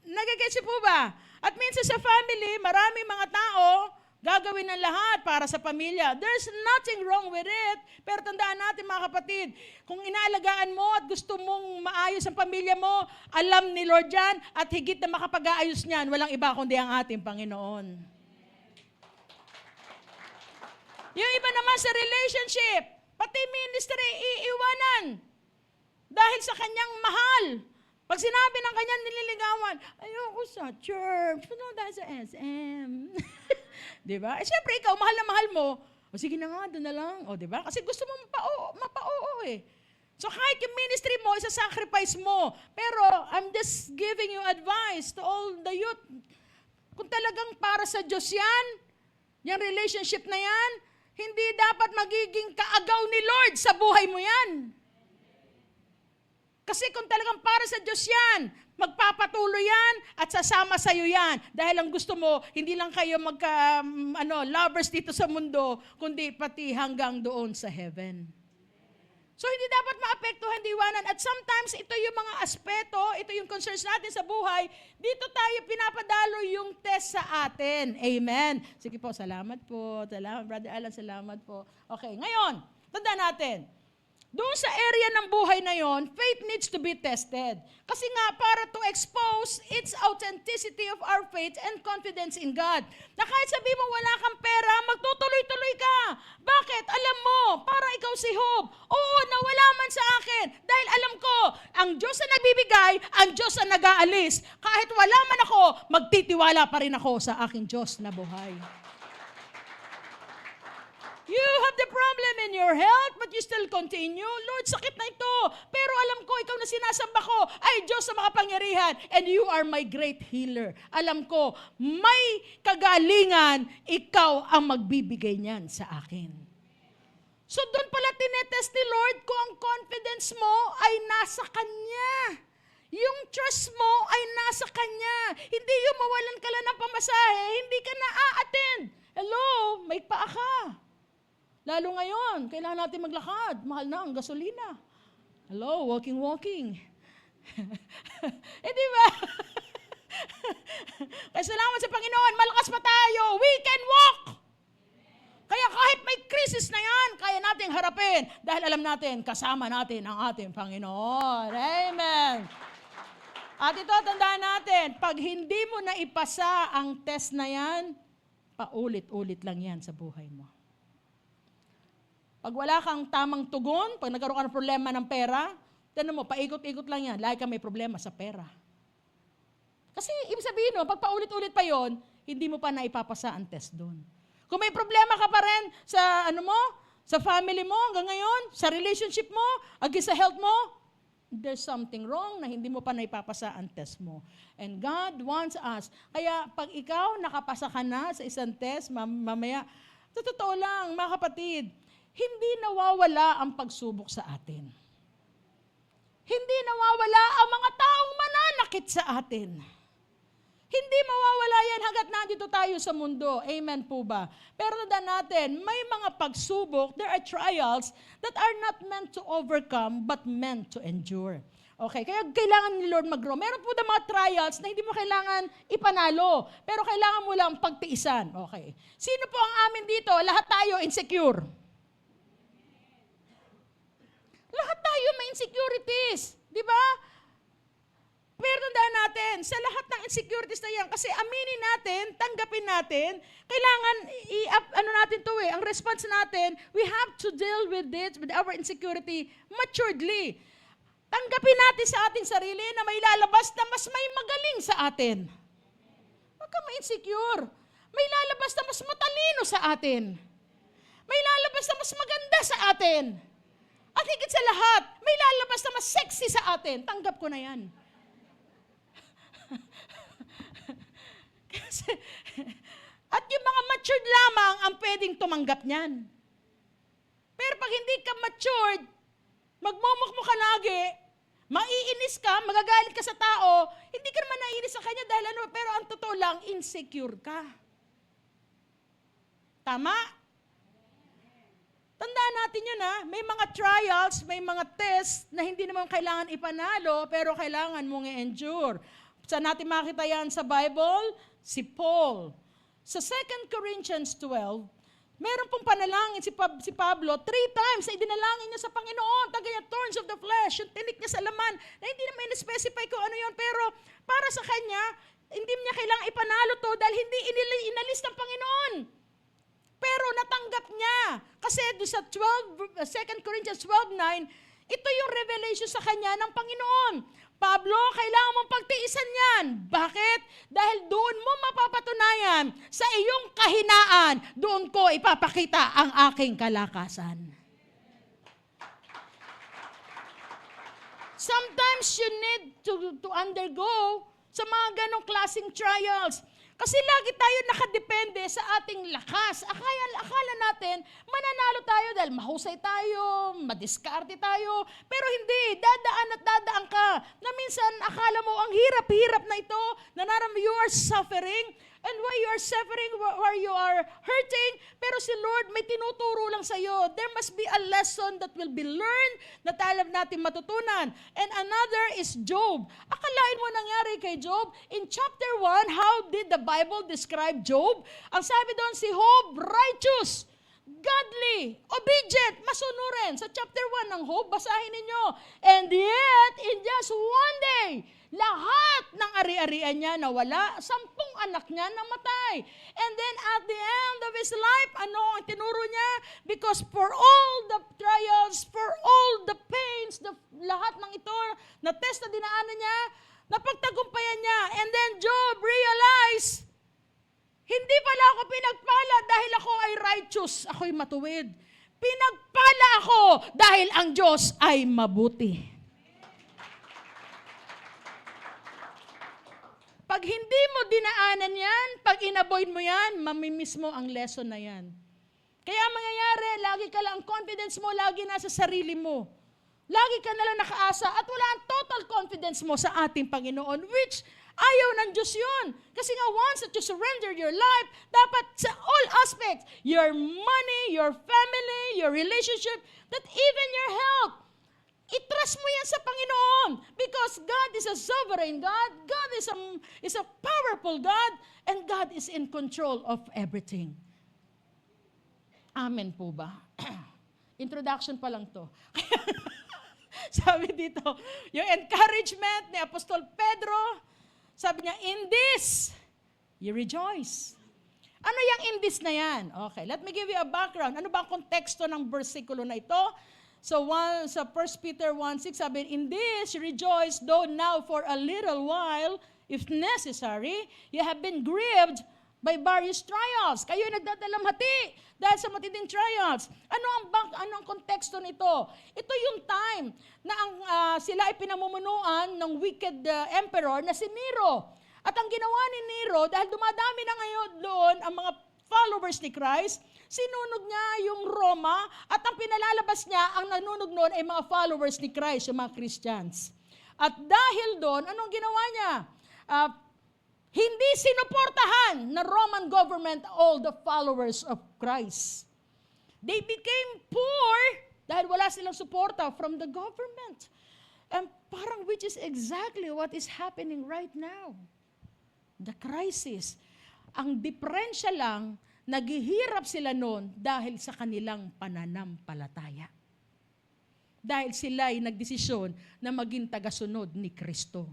Nagagets po ba? At minsan sa family, maraming mga tao gagawin ng lahat para sa pamilya. There's nothing wrong with it. Pero tandaan natin mga kapatid, kung inaalagaan mo at gusto mong maayos ang pamilya mo, alam ni Lord yan at higit na makapag-aayos niyan, walang iba kundi ang ating Panginoon. Yung iba naman sa relationship, pati ministry, iiwanan. Dahil sa kanyang mahal. Pag sinabi ng kanyang nililigawan, ayoko sa church, puno dahil sa SM. Diba? Siyempre, ikaw, mahal na mahal mo. O sige na nga, doon na lang. O diba? Kasi gusto mo mapa-oo eh. So kahit yung ministry mo, isa-sacrifice mo. Pero I'm just giving you advice to all the youth. Kung talagang para sa Diyos yan, yung relationship na yan, hindi dapat magiging kaagaw ni Lord sa buhay mo yan. Kasi kung talagang para sa Diyos yan, magpapatuloy yan at sasama sa iyo yan. Dahil ang gusto mo, hindi lang kayo lovers dito sa mundo, kundi pati hanggang doon sa heaven. So hindi dapat maapektuhan diiwanan. At sometimes ito yung mga aspeto, ito yung concerns natin sa buhay, dito tayo pinapadalo yung test sa atin. Amen. Sige po, salamat po. Salamat, Brother Alan, salamat po. Okay, ngayon, tandaan natin. Doon sa area ng buhay na yon, faith needs to be tested. Kasi nga, para to expose its authenticity of our faith and confidence in God. Na kahit sabi mo wala kang pera, magtutuloy-tuloy ka. Bakit? Alam mo, para ikaw si Job. Oo, nawala man sa akin. Dahil alam ko, ang Diyos na nagbibigay, ang Diyos na nag-aalis. Kahit wala man ako, magtitiwala pa rin ako sa aking Diyos na buhay. You have the problem in your health, but you still continue. Lord, sakit na ito. Pero alam ko, ikaw na sinasamba ko ay Diyos sa makapangyarihan. And you are my great healer. Alam ko, may kagalingan, ikaw ang magbibigay niyan sa akin. So doon pala tinetest ni Lord kung ang confidence mo ay nasa Kanya. Yung trust mo ay nasa Kanya. Hindi yung mawalan ka lang ng pamasahe, hindi ka na a-attend. Hello, may paa ka. Lalo ngayon, kailangan natin maglakad. Mahal na ang gasolina. Hello, walking. Di ba? Kaya salamat sa Panginoon, malakas pa tayo. We can walk. Kaya kahit may krisis na yan, kaya nating harapin. Dahil alam natin, kasama natin ang ating Panginoon. Amen. At ito, tandaan natin, pag hindi mo na ipasa ang test na yan, paulit-ulit lang yan sa buhay mo. Pag wala kang tamang tugon, pag nagkaroon ka ng problema ng pera, tanong mo, paikot-ikot lang yan, lagi ka may problema sa pera. Kasi ibig sabihin, pag paulit-ulit pa yon, hindi mo pa naipapasa ang test doon. Kung may problema ka pa rin sa sa family mo hanggang ngayon, sa relationship mo, sa health mo, there's something wrong na hindi mo pa naipapasa ang test mo. And God wants us. Kaya pag ikaw nakapasa ka na sa isang test, mamaya, sa totoo lang, mga kapatid, hindi nawawala ang pagsubok sa atin. Hindi nawawala ang mga taong mananakit sa atin. Hindi mawawala yan hanggat nandito tayo sa mundo. Amen po ba? Pero tandaan natin, may mga pagsubok, there are trials that are not meant to overcome, but meant to endure. Okay, kaya kailangan ni Lord mag-grow. Meron po na mga trials na hindi mo kailangan ipanalo, pero kailangan mo lang pagtiisan. Okay. Sino po ang amin dito? Lahat tayo insecure. Lahat tayo may insecurities. Di ba? Pero tandaan natin, sa lahat ng insecurities na yan, kasi aminin natin, tanggapin natin, kailangan natin to ang response natin, we have to deal with it, with our insecurity, maturedly. Tanggapin natin sa ating sarili na may lalabas na mas may magaling sa atin. Huwag ka ma-insecure. May lalabas na mas matalino sa atin. May lalabas na mas maganda sa atin. At higit sa lahat, may lalabas na mas sexy sa atin. Tanggap ko na yan. At yung mga matured lamang ang pwedeng tumanggap niyan. Pero pag hindi ka matured, magmumukmo ka lagi, maiinis ka, magagalit ka sa tao, hindi ka naman naiinis sa kanya dahil pero ang totoo lang, insecure ka. Tama? Tandaan natin yun may mga trials, may mga tests na hindi naman kailangan ipanalo, pero kailangan mong i-endure. Saan natin makita yan sa Bible? Si Paul. Sa 2 Corinthians 12, meron pong panalangin si Pablo, 3 times na idinalangin niya sa Panginoon, tagay thorns of the flesh, yung tinik niya sa laman, na hindi naman in-specify kung ano yun, pero para sa kanya, hindi niya kailangang ipanalo to dahil hindi inalis ng Panginoon. Pero natanggap niya. Kasi sa 2 Corinthians 12:9, ito yung revelation sa kanya ng Panginoon. Pablo, kailangan mong pagtiisan yan. Bakit? Dahil doon mo mapapatunayan sa iyong kahinaan, doon ko ipapakita ang aking kalakasan. Sometimes you need to undergo sa mga ganong klaseng trials. Kasi lagi tayo nakadepende sa ating lakas. Akala natin, mananalo tayo dahil mahusay tayo, madiskarte tayo. Pero hindi, dadaan at dadaan ka. Na minsan, akala mo, ang hirap-hirap na ito, you are suffering. And why you are suffering, where you are hurting, pero si Lord may tinuturo lang sa iyo. There must be a lesson that will be learned na tayo natin matutunan. And another is Job. Akalain mo nangyari kay Job? In chapter 1, how did the Bible describe Job? Ang sabi doon, si Job, righteous, godly, obedient, masunurin. Sa chapter 1 ng Job, basahin ninyo. And yet, in just one day, lahat ng ari-arian niya nawala, 10 anak niya namatay. And then at the end of his life, ano ang tinuro niya? Because for all the trials, for all the pains, lahat ng ito, na test na dinaanan niya, napagtagumpayan niya. And then Job realized, Hindi pala ako pinagpala dahil ako ay righteous, ako'y matuwid. Pinagpala ako dahil ang Diyos ay mabuti. Pag hindi mo dinaanan yan, pag inavoid mo yan, mamimiss mo ang lesson na yan. Kaya mangyayari, lagi ka lang, ang confidence mo lagi nasa sarili mo. Lagi ka nalang nakaasa at wala ang total confidence mo sa ating Panginoon, which ayaw ng Diyos yun. Kasi nga once that you surrender your life, dapat sa all aspects, your money, your family, your relationship, that even your health, i-trust mo yan sa Panginoon. Because God is a sovereign God. God is a powerful God. And God is in control of everything. Amen po ba? Introduction pa lang to. Sabi dito, yung encouragement ni Apostol Pedro, sabi niya, in this, you rejoice. Ano yung in this na yan? Okay, let me give you a background. Ano ba ang konteksto ng versikulo na ito? So, sa 1 Peter 1:6, sabi, in this, rejoice, though now for a little while, if necessary, you have been grieved by various trials. Kayo nagdadalamhati dahil sa matinding trials. Ano ang konteksto nito? Ito yung time na sila ay pinamumunuan ng wicked emperor na si Nero. At ang ginawa ni Nero, dahil dumadami na ngayon doon ang mga followers ni Christ, sinunog niya yung Roma at ang pinalalabas niya, ang nanunog noon ay mga followers ni Christ, yung mga Christians. At dahil doon, anong ginawa niya? Hindi sinuportahan ng Roman government all the followers of Christ. They became poor dahil wala silang suporta from the government. And parang which is exactly what is happening right now. The crisis. Ang diferensya lang, naghihirap sila noon dahil sa kanilang pananampalataya. Dahil sila ay nagdesisyon na maging tagasunod ni Kristo.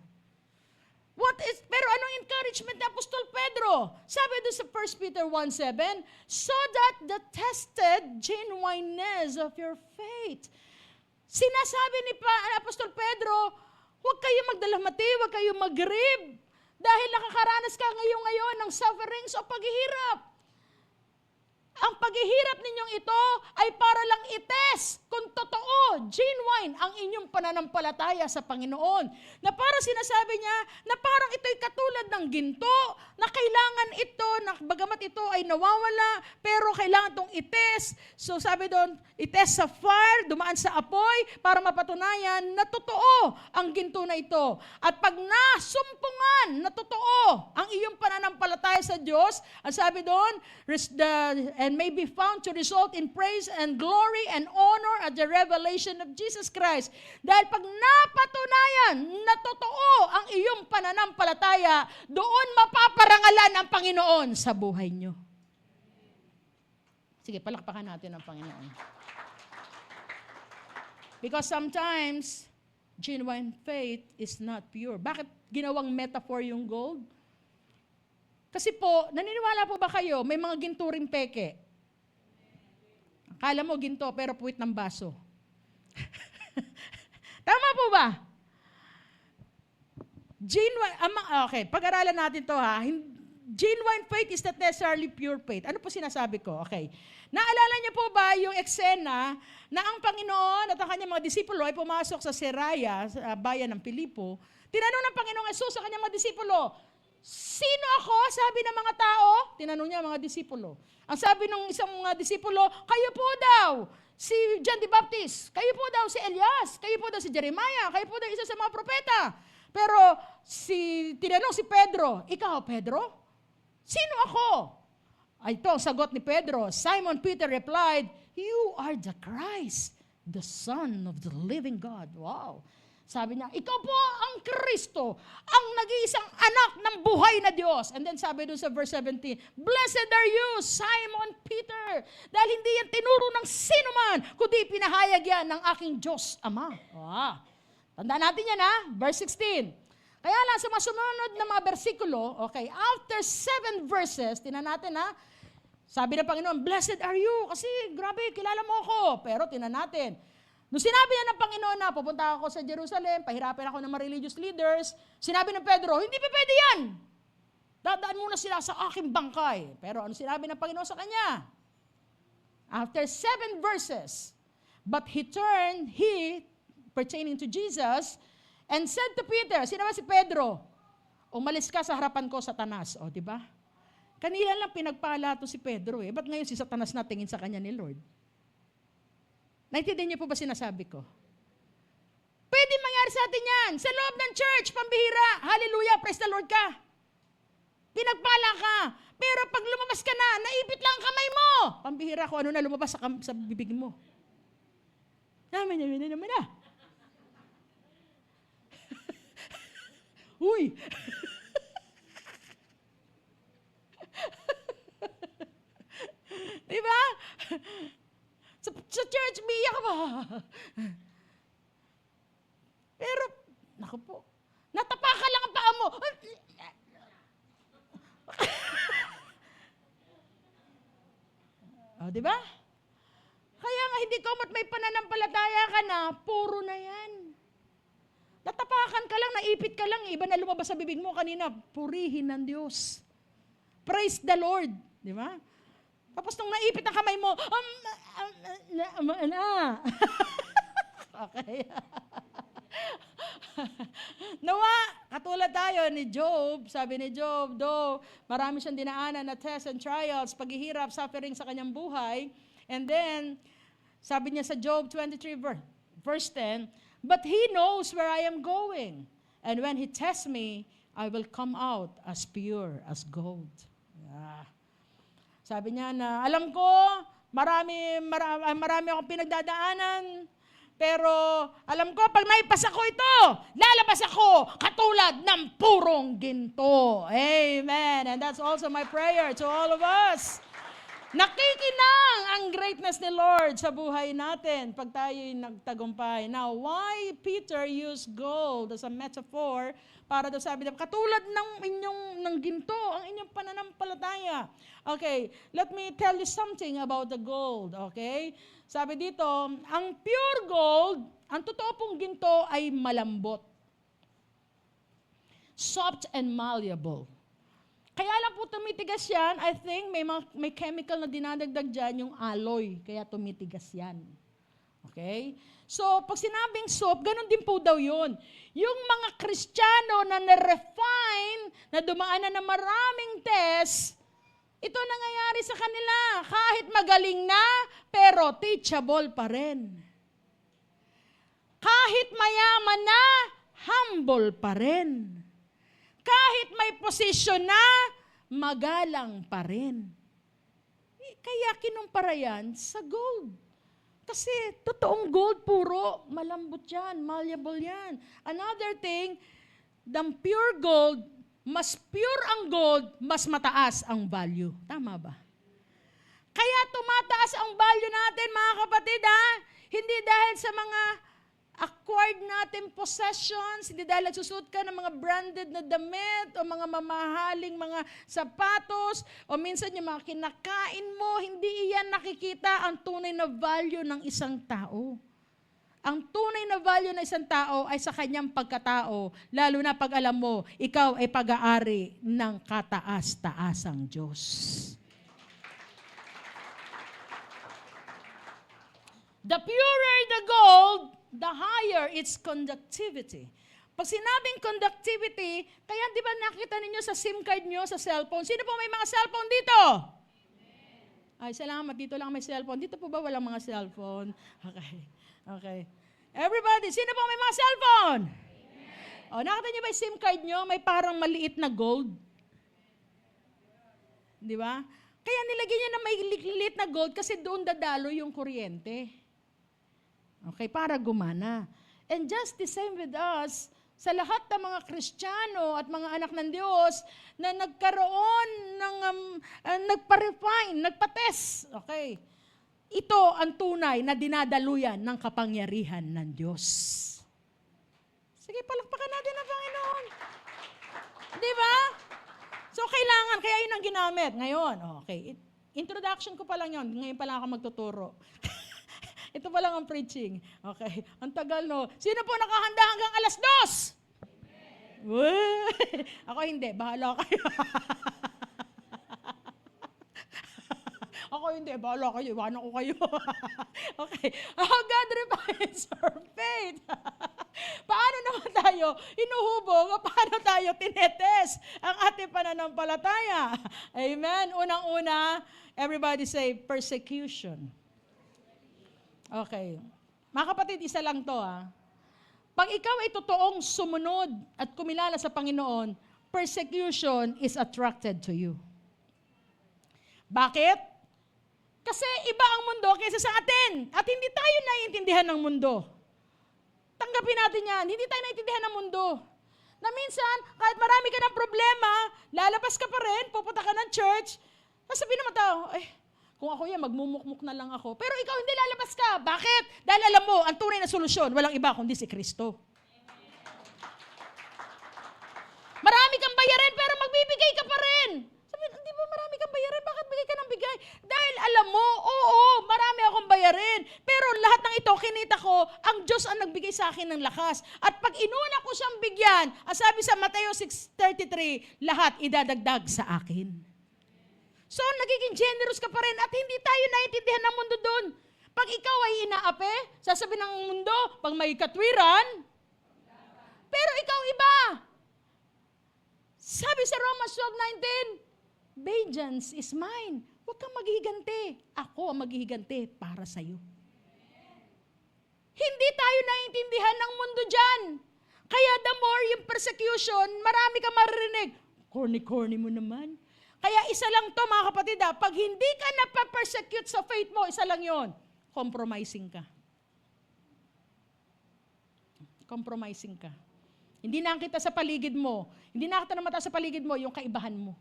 Pero anong encouragement ni Apostol Pedro? Sabi doon sa 1 Peter 1:7, so that the tested genuineness of your faith. Sinasabi ni Apostol Pedro, huwag kayong magdalamati, huwag kayong mag-grieve. Dahil nakakaranas ka ngayon ng sufferings o paghihirap. Ang paghihirap ninyong ito ay para lang ites kung totoo, genuine ang inyong pananampalataya sa Panginoon. Na parang sinasabi niya na parang ito'y katulad ng ginto na kailangan ito, na bagamat ito ay nawawala, pero kailangan itong ites. So sabi doon, ites sa fire, dumaan sa apoy para mapatunayan na totoo ang ginto na ito. At pag nasumpungan na totoo ang iyong pananampalataya sa Diyos, ang sabi doon, and may be found to result in praise and glory and honor at the revelation of Jesus Christ. Dahil pag napatunayan na totoo ang iyong pananampalataya, doon mapaparangalan ang Panginoon sa buhay nyo. Sige, palakpakan natin ang Panginoon. Because sometimes, genuine faith is not pure. Bakit ginawang metaphor yung gold? Kasi po, naniniwala po ba kayo, may mga ginto ring peke? Akala mo ginto, pero puwit ng baso. Tama po ba? Okay, pag-aralan natin to ha. Genuine faith is not necessarily pure faith. Ano po sinasabi ko? Okay. Naalala niyo po ba yung eksena na ang Panginoon at ang kanyang mga disipulo ay pumasok sa Seraya, sa bayan ng Pilipo. Tinanong ng Panginoong Jesus sa kanyang mga disipulo, sino ako? Sabi ng mga tao. Tinanong niya mga disipulo. Ang sabi ng isang mga disipulo, kayo po daw si John the Baptist. Kayo po daw si Elias. Kayo po daw si Jeremiah. Kayo po daw isa sa mga propeta. Pero tinanong si Pedro, ikaw Pedro? Sino ako? Ay, ito ang sagot ni Pedro. Simon Peter replied, you are the Christ, the Son of the living God. Wow. Sabi niya, ikaw po ang Kristo, ang nag-iisang anak ng buhay na Diyos. And then sabi doon sa verse 17, blessed are you, Simon Peter, dahil hindi yan tinuro ng sino man, kundi pinahayag yan ng aking Diyos Ama. Wow. Tandaan natin yan ha, verse 16. Kaya lang sa masunod na mga bersikulo, okay, after 7 verses, tinan natin ha, sabi ng Panginoon, blessed are you, kasi grabe, kilala mo ako. Pero tinan natin, nung sinabi niya ng Panginoon na pupunta ako sa Jerusalem, pahirapin ako ng mga religious leaders, sinabi ng Pedro, hindi pa pwede yan. Dadaan muna sila sa aking bangkay. Pero ano sinabi ng Panginoon sa kanya? After 7 verses, but he pertaining to Jesus, and said to Peter, sino ba si Pedro? Umalis ka sa harapan ko, Satanas. O, di ba? Kanila lang pinagpala to si Pedro eh. Ba't ngayon si Satanas na tingin sa kanya ni Lord? Naintindihan niyo po ba sinasabi ko? Pwede mangyari sa atin yan. Sa loob ng church, pambihira. Hallelujah, praise the Lord ka. Pinagpala ka. Pero pag lumabas ka na, naipit lang ang kamay mo. Pambihira kung ano na lumabas sa bibig mo. Naman na. Uy! Diba? Sa church, biyak ka ba? Pero, naku po, natapakan lang ang paa mo. O, diba? Kaya nga, hindi ko may pananampalataya ka na, puro na yan. Natapakan ka lang, naipit ka lang, iba na lumabas sa bibig mo kanina, purihin ng Diyos. Praise the Lord. Di ba? Tapos nung naipit ang kamay mo, okay. Nawa, katulad tayo ni Job, sabi ni Job, though marami siyang dinaanan na tests and trials, paghihirap, suffering sa kanyang buhay, and then, sabi niya sa Job 23 verse 10, but He knows where I am going, and when He tests me, I will come out as pure as gold. Yeah. Sabi niya na, alam ko, marami akong pinagdadaanan, pero alam ko, pag naipas ako ito, lalabas ako katulad ng purong ginto. Amen. And that's also my prayer to all of us. Nakikinang ang greatness ni Lord sa buhay natin pag tayo'y nagtagumpay. Now, why Peter used gold as a metaphor para daw sabi niya, katulad ng ginto, ang inyong pananampalataya. Okay, let me tell you something about the gold, okay? Sabi dito, ang pure gold, ang totoo pong ginto ay malambot. Soft and malleable. Kaya lang po tumitigas yan, I think may chemical na dinadagdag dyan, yung alloy, kaya tumitigas yan. Okay? So, pag sinabing soap, ganun din po daw yun. Yung mga Kristiyano na na-refine, na dumaanan na maraming test, ito nangyayari sa kanila. Kahit magaling na, pero teachable pa rin. Kahit mayaman na, humble pa rin. Kahit may posisyon na, magalang pa rin. Kaya kinumpara yan sa gold. Kasi totoong gold puro, malambot yan, malleable yan. Another thing, the pure gold, mas pure ang gold, mas mataas ang value. Tama ba? Kaya tumataas ang value natin, mga kapatid, ha? Hindi dahil sa mga acquired natin possessions, hindi dahil nagsusuot ka ng mga branded na damit o mga mamahaling mga sapatos o minsan yung mga kinakain mo, hindi iyan nakikita ang tunay na value ng isang tao. Ang tunay na value ng isang tao ay sa kanyang pagkatao, lalo na pag alam mo, ikaw ay pag-aari ng kataas-taasang Diyos. The purer the gold, the higher its conductivity. Pag sinabing conductivity, kaya di ba nakita ninyo sa SIM card nyo sa cellphone? Sino po may mga cellphone dito? Ay, salamat. Dito lang may cellphone. Dito po ba walang mga cellphone? Okay. Everybody, sino po may mga cellphone? O, nakita nyo ba yung SIM card nyo? May parang maliit na gold. Di ba? Kaya nilagyan niya na may liit na gold kasi doon dadalo yung kuryente. Okay, para gumana. And just the same with us, sa lahat ng mga Kristiyano at mga anak ng Diyos na nagkaroon ng, nagpa-refine, nagpa-test. Okay. Ito ang tunay na dinadaluyan ng kapangyarihan ng Diyos. Sige, palakpakan natin ang Panginoon. Di ba? So, kailangan, kaya yun ang ginamit. Ngayon, okay, introduction ko pa lang yun. Ngayon pa lang ako magtuturo. Ito pa lang ang preaching. Okay. Ang tagal, no? Sino po nakahanda hanggang 2:00? Ako hindi, bahala kayo. Ako hindi, bahala kayo, iwanan ko kayo. Okay, how God refines our faith. Paano naman tayo inuhubog o paano tayo tinetes ang ating pananampalataya? Amen? Unang-una, everybody say, persecution. Okay. Mga kapatid, isa lang to Pag ikaw ay totoong sumunod at kumilala sa Panginoon, persecution is attracted to you. Bakit? Kasi iba ang mundo kaysa sa atin. At hindi tayo naiintindihan ng mundo. Tanggapin natin yan. Hindi tayo naiintindihan ng mundo. Na minsan, kahit marami ka ng problema, lalabas ka pa rin, pupunta ka ng church, sasabihin naman tao, kung ako yan, magmumukmuk na lang ako. Pero ikaw hindi lalabas ka. Bakit? Dahil alam mo, ang tunay na solusyon, walang iba kundi si Kristo. Marami kang bayarin, pero magbibigay ka pa rin. Sabi, hindi ba marami kang bayarin? Bakit bigay ka ng bigay? Dahil alam mo, oo, marami akong bayarin. Pero lahat ng ito, kinita ko, ang Diyos ang nagbigay sa akin ng lakas. At pag inuna ko siyang bigyan, ang sabi sa Mateo 6:33, lahat idadagdag sa akin. So, nagiging generous ka pa rin at hindi tayo naiintindihan ng mundo doon. Pag ikaw ay inaapi, sasabihin ng mundo, pag may katwiran, pero ikaw iba. Sabi sa Romans 12:19, vengeance is mine. Huwag kang maghihiganti. Ako ang maghihiganti para sa'yo. Hindi tayo naiintindihan ng mundo dyan. Kaya the more yung persecution, marami kang maririnig. Corny-corny mo naman. Kaya isa lang to mga kapatid, pag hindi ka napapersecute sa faith mo, isa lang yon, compromising ka. Compromising ka. Hindi nakita sa paligid mo, hindi nakita na mata sa paligid mo yung kaibahan mo.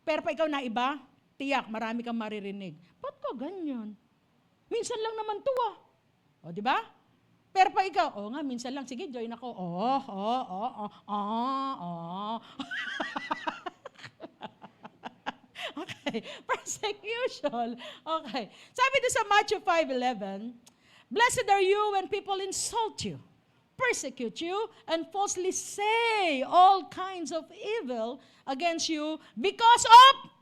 Pero pa ikaw na iba, tiyak, marami kang maririnig. Ba't ka ganyan? Minsan lang naman to O, di ba? Pero pa ikaw, nga, minsan lang, sige, join ako. Okay, persecution. Okay. Sabi doon sa Matthew 5:11, blessed are you when people insult you, persecute you, and falsely say all kinds of evil against you because of,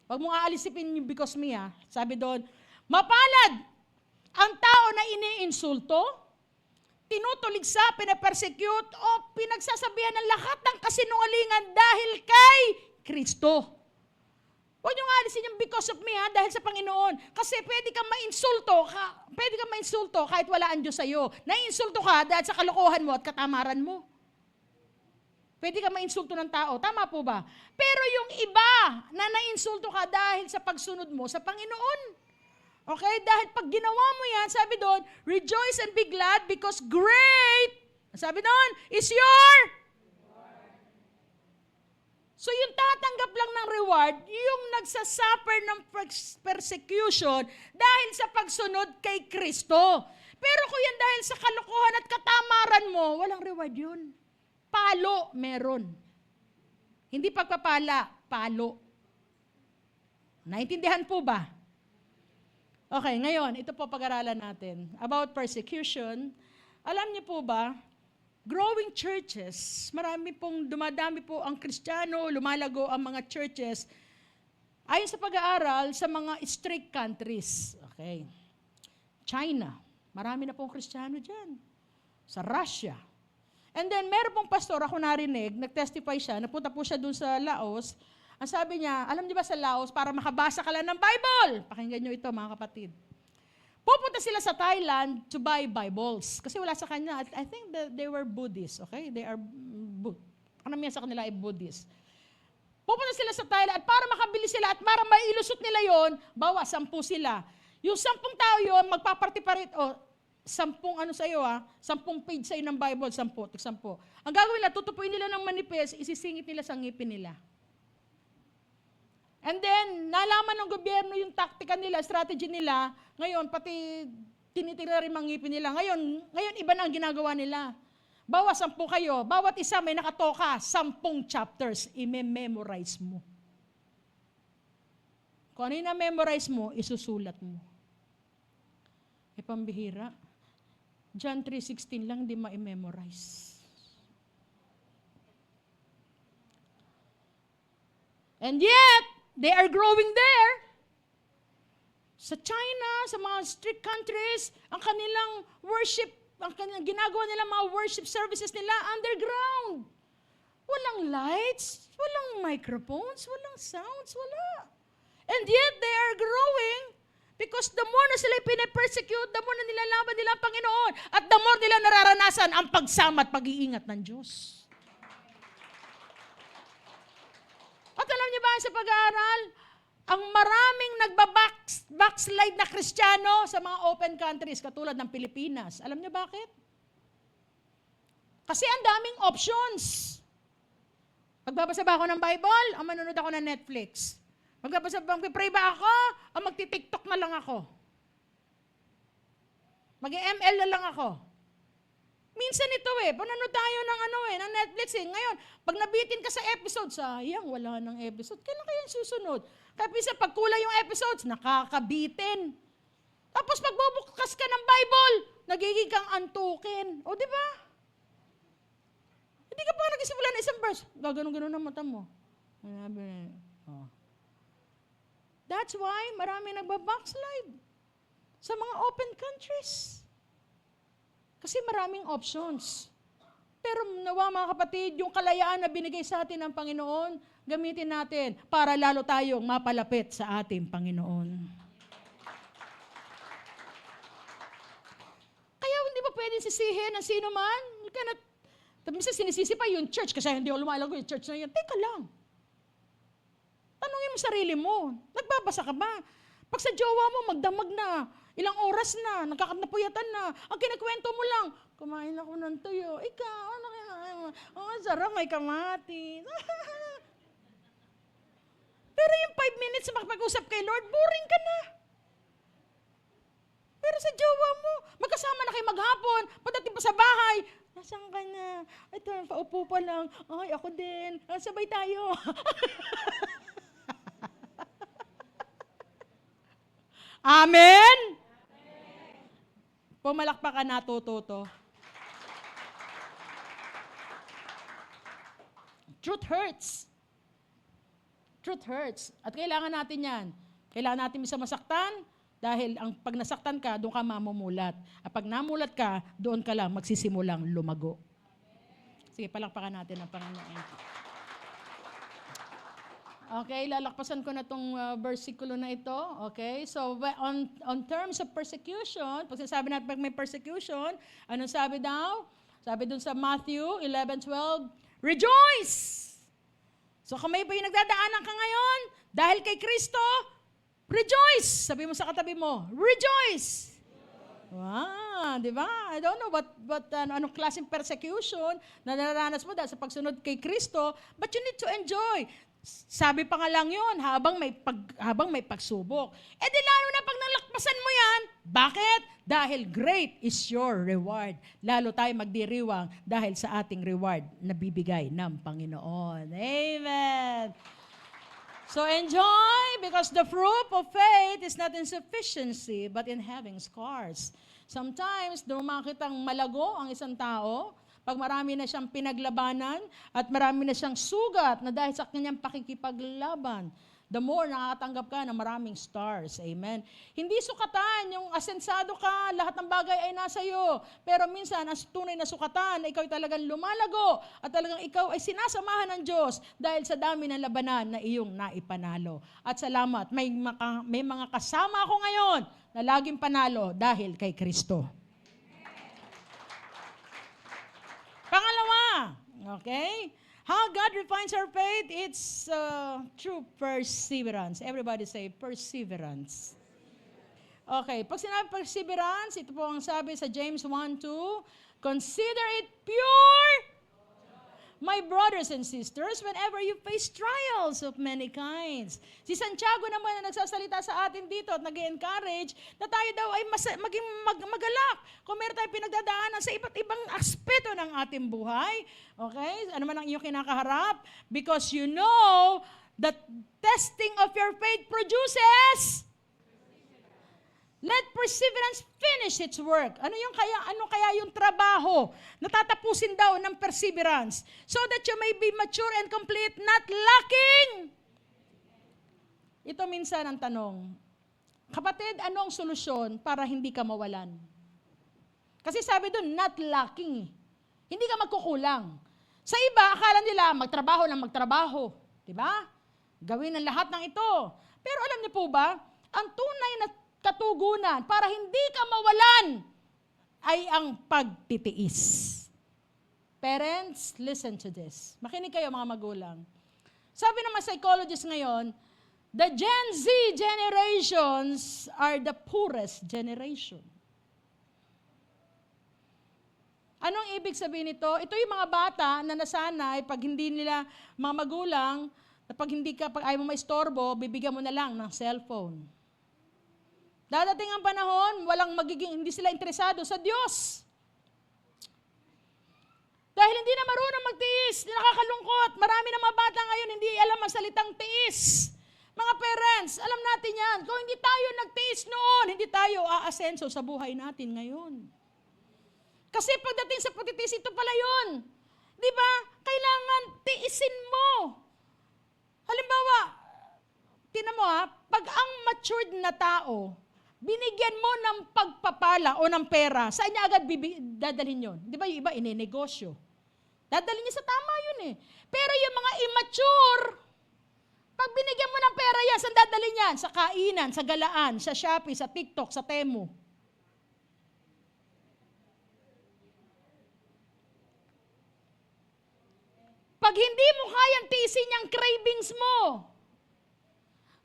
wag mong aalisipin yung because me sabi doon, mapalad ang tao na iniinsulto, tinutuligsa, pinapersecute, o pinagsasabihan ng lahat ng kasinungalingan dahil kay Kristo. Huwag niyong alisin yung because of me dahil sa Panginoon. Kasi pwede kang mainsulto kahit wala ang Diyos sa'yo. Naiinsulto ka dahil sa kalokohan mo at katamaran mo. Pwede kang mainsulto ng tao. Tama po ba? Pero yung iba na nainsulto ka dahil sa pagsunod mo sa Panginoon. Okay? Dahil pag ginawa mo yan, sabi doon, rejoice and be glad because great, sabi doon, is your. So yung tatanggap lang ng reward, yung nagsasuffer ng persecution dahil sa pagsunod kay Kristo. Pero kung yan dahil sa kalokohan at katamaran mo, walang reward yun. Palo, meron. Hindi pagpapala, palo. Naintindihan po ba? Okay, ngayon, ito po pag-aralan natin. About persecution, alam niyo po ba, growing churches, dumadami po ang Kristiyano, lumalago ang mga churches, ayon sa pag-aaral sa mga strict countries. Okay. China, marami na pong Kristiyano dyan. Sa Russia. And then, meron pong pastor, ako narinig, nag-testify siya, napunta po siya dun sa Laos. Ang sabi niya, alam niyo ba sa Laos, para makabasa ka lang ng Bible, pakinggan niyo ito mga kapatid. Pupunta sila sa Thailand to buy Bibles. Kasi wala sa kanya. I think they were Buddhists, okay? They are, karamihan sa kanila ay Buddhists. Pupunta sila sa Thailand at para makabili sila at para mailusot nila yon, bawa 10 sila. Yung 10 tao yon, magpapartiparit, 10 sa'yo 10 page sa'yo ng Bible, 10. Ang gagawin nila, tutupuin nila ng manipes, isisingit nila sa ngipin nila. And then, nalaman ng gobyerno yung taktika nila, strategy nila. Ngayon, pati tinitira rin mga ngipin nila. Ngayon, iba na ang ginagawa nila. Bawa 10 kayo, bawat isa may nakatoka, 10 chapters, i-memorize mo. Kung ano yung na-memorize mo, isusulat mo. Pambihira. John 3:16 lang, di ma-memorize. And yet, they are growing there. Sa China, sa mga strict countries, ang kanilang worship, ang kanilang ginagawa nila mga worship services nila underground. Walang lights, walang microphones, walang sounds, wala. And yet, they are growing because the more na sila pinapersecute, the more na nilalaban nila ang Panginoon, at the more nila nararanasan ang pagsama at pag-iingat ng Diyos. At alam niyo ba sa pag-aaral, ang maraming nagbabackslide na Kristiyano sa mga open countries katulad ng Pilipinas. Alam niyo bakit? Kasi ang daming options. Magbabasa ba ako ng Bible? O manonood ako ng Netflix? Magpipray ba ako? O magti-TikTok na lang ako? Mag-ML na lang ako? Minsan ito panonood tayo ng Netflix Ngayon, pag nabitin ka sa episode, sayang, wala ng episode. Kailan kaya susunod? Kaya minsan, pag kulang yung episodes, nakakabitin. Tapos pag bubukas ka ng Bible, nagiging kang antukin. O, di ba? Hindi ka pa nagsisimula ng isang verse. Gaganon-ganon ang mata mo. That's why marami nagbabackslide sa mga open countries. Kasi maraming options. Pero nawa mga kapatid, yung kalayaan na binigay sa atin ng Panginoon, gamitin natin para lalo tayong mapalapit sa ating Panginoon. Kaya hindi ba pwedeng sisihin ng sino man? Minsan sinisisi pa yung church kasi hindi ako lumalago yung church na yan. Teka lang. Tanungin mo sarili mo, nagbabasa ka ba? Pag sa jowa mo, magdamag na. Ilang oras na, nagkakapuyatan na. Ang kinikwento mo lang, kumain ako ng tuyo. Ikaw, ano kaya? Sarap, may kamatis. Pero yung 5 minutes na makapag-usap kay Lord, boring ka na. Pero sa jowa mo, magkasama na kayo maghapon, pagdating pa sa bahay, nasaan ka na? Ito, paupo pa lang. Ay, ako din. Sabay tayo. Amen? Pumalakpakan natututo. Truth hurts. Truth hurts. At kailangan natin yan. Kailangan natin isa masaktan dahil ang pag nasaktan ka, doon ka mamumulat. At pag namulat ka, doon ka lang magsisimulang lumago. Sige, palakpakan natin ang Panginoon. Okay, lalakpasan ko na itong versikulo na ito. Okay, so on terms of persecution, pag sinasabi natin pag may persecution, anong sabi daw? Sabi dun sa Matthew 11:12, rejoice! So kung may pinagdadaanan ka ngayon, dahil kay Kristo, rejoice! Sabi mo sa katabi mo, rejoice! Wow, di ba? I don't know anong klaseng persecution na nararanas mo dahil sa pagsunod kay Kristo, but you need to enjoy. Sabi pa nga lang yun, habang may pagsubok. E di lalo na pag nalakpasan mo yan, bakit? Dahil great is your reward. Lalo tayo magdiriwang dahil sa ating reward na bibigay ng Panginoon. Amen! So enjoy, because the fruit of faith is not in sufficiency, but in having scars. Sometimes, dumakit ang malago ang isang tao, pag marami na siyang pinaglabanan at marami na siyang sugat na dahil sa kanyang pakikipaglaban, the more nakakatanggap ka ng maraming stars. Amen. Hindi sukatan, yung asensado ka, lahat ng bagay ay nasa iyo. Pero minsan, ang tunay na sukatan na ikaw ay talagang lumalago at talagang ikaw ay sinasamahan ng Diyos dahil sa dami ng labanan na iyong naipanalo. At salamat, may mga kasama ako ngayon na laging panalo dahil kay Kristo. Pangalawa, okay? How God refines our faith, it's through perseverance. Everybody say, perseverance. Okay, pag sinabi perseverance, ito po ang sabi sa James 1:2, consider it pure, my brothers and sisters, whenever you face trials of many kinds. Si Santiago naman na nagsasalita sa atin dito at nag-encourage na tayo daw ay maging magalak kung meron tayong pinagdadaanan sa iba't ibang aspeto ng ating buhay. Okay? Ano man ang iyong kinakaharap? Because you know that testing of your faith produces let perseverance finish its work. Ano kaya yung trabaho na tatapusin daw ng perseverance? So that you may be mature and complete, not lacking ito minsan ang tanong, kapatid, ano ang solusyon para hindi ka mawalan? Kasi sabi doon, not lacking. Hindi ka magkukulang. Sa iba, akala nila magtrabaho ng magtrabaho. Diba? Gawin ang lahat ng ito. Pero alam niyo po ba, ang tunay na katugunan para hindi ka mawalan ay ang pagtitiis. Parents, listen to this. Makinig kayo mga magulang. Sabi ng mga psychologists ngayon, the Gen Z generations are the poorest generation. Anong ibig sabihin nito? Ito yung mga bata na nasanay, pag hindi nila mga magulang, pag ayaw mo maistorbo, bibigyan mo na lang ng cellphone. Dadating ang panahon, hindi sila interesado sa Diyos. Dahil hindi na marunong magtiis, nakakalungkot. Marami ng mga bata ngayon hindi alam ang salitang tiis. Mga parents, alam natin yan. Kung hindi tayo nagtiis noon, hindi tayo aasenso sa buhay natin ngayon. Kasi pagdating sa pagtitiis, ito pala yun. Di ba? Kailangan tiisin mo. Halimbawa, tinan mo pag ang matured na tao, binigyan mo ng pagpapala o ng pera, saan niya agad dadalhin yun? Di ba yung iba, ininegosyo. Dadalhin niya sa tama yun eh. Pero yung mga immature, pag binigyan mo ng pera yan, saan dadalhin yan? Sa kainan, sa galaan, sa Shopee, sa TikTok, sa Temu. Pag hindi mo kayang tiisin yung cravings mo,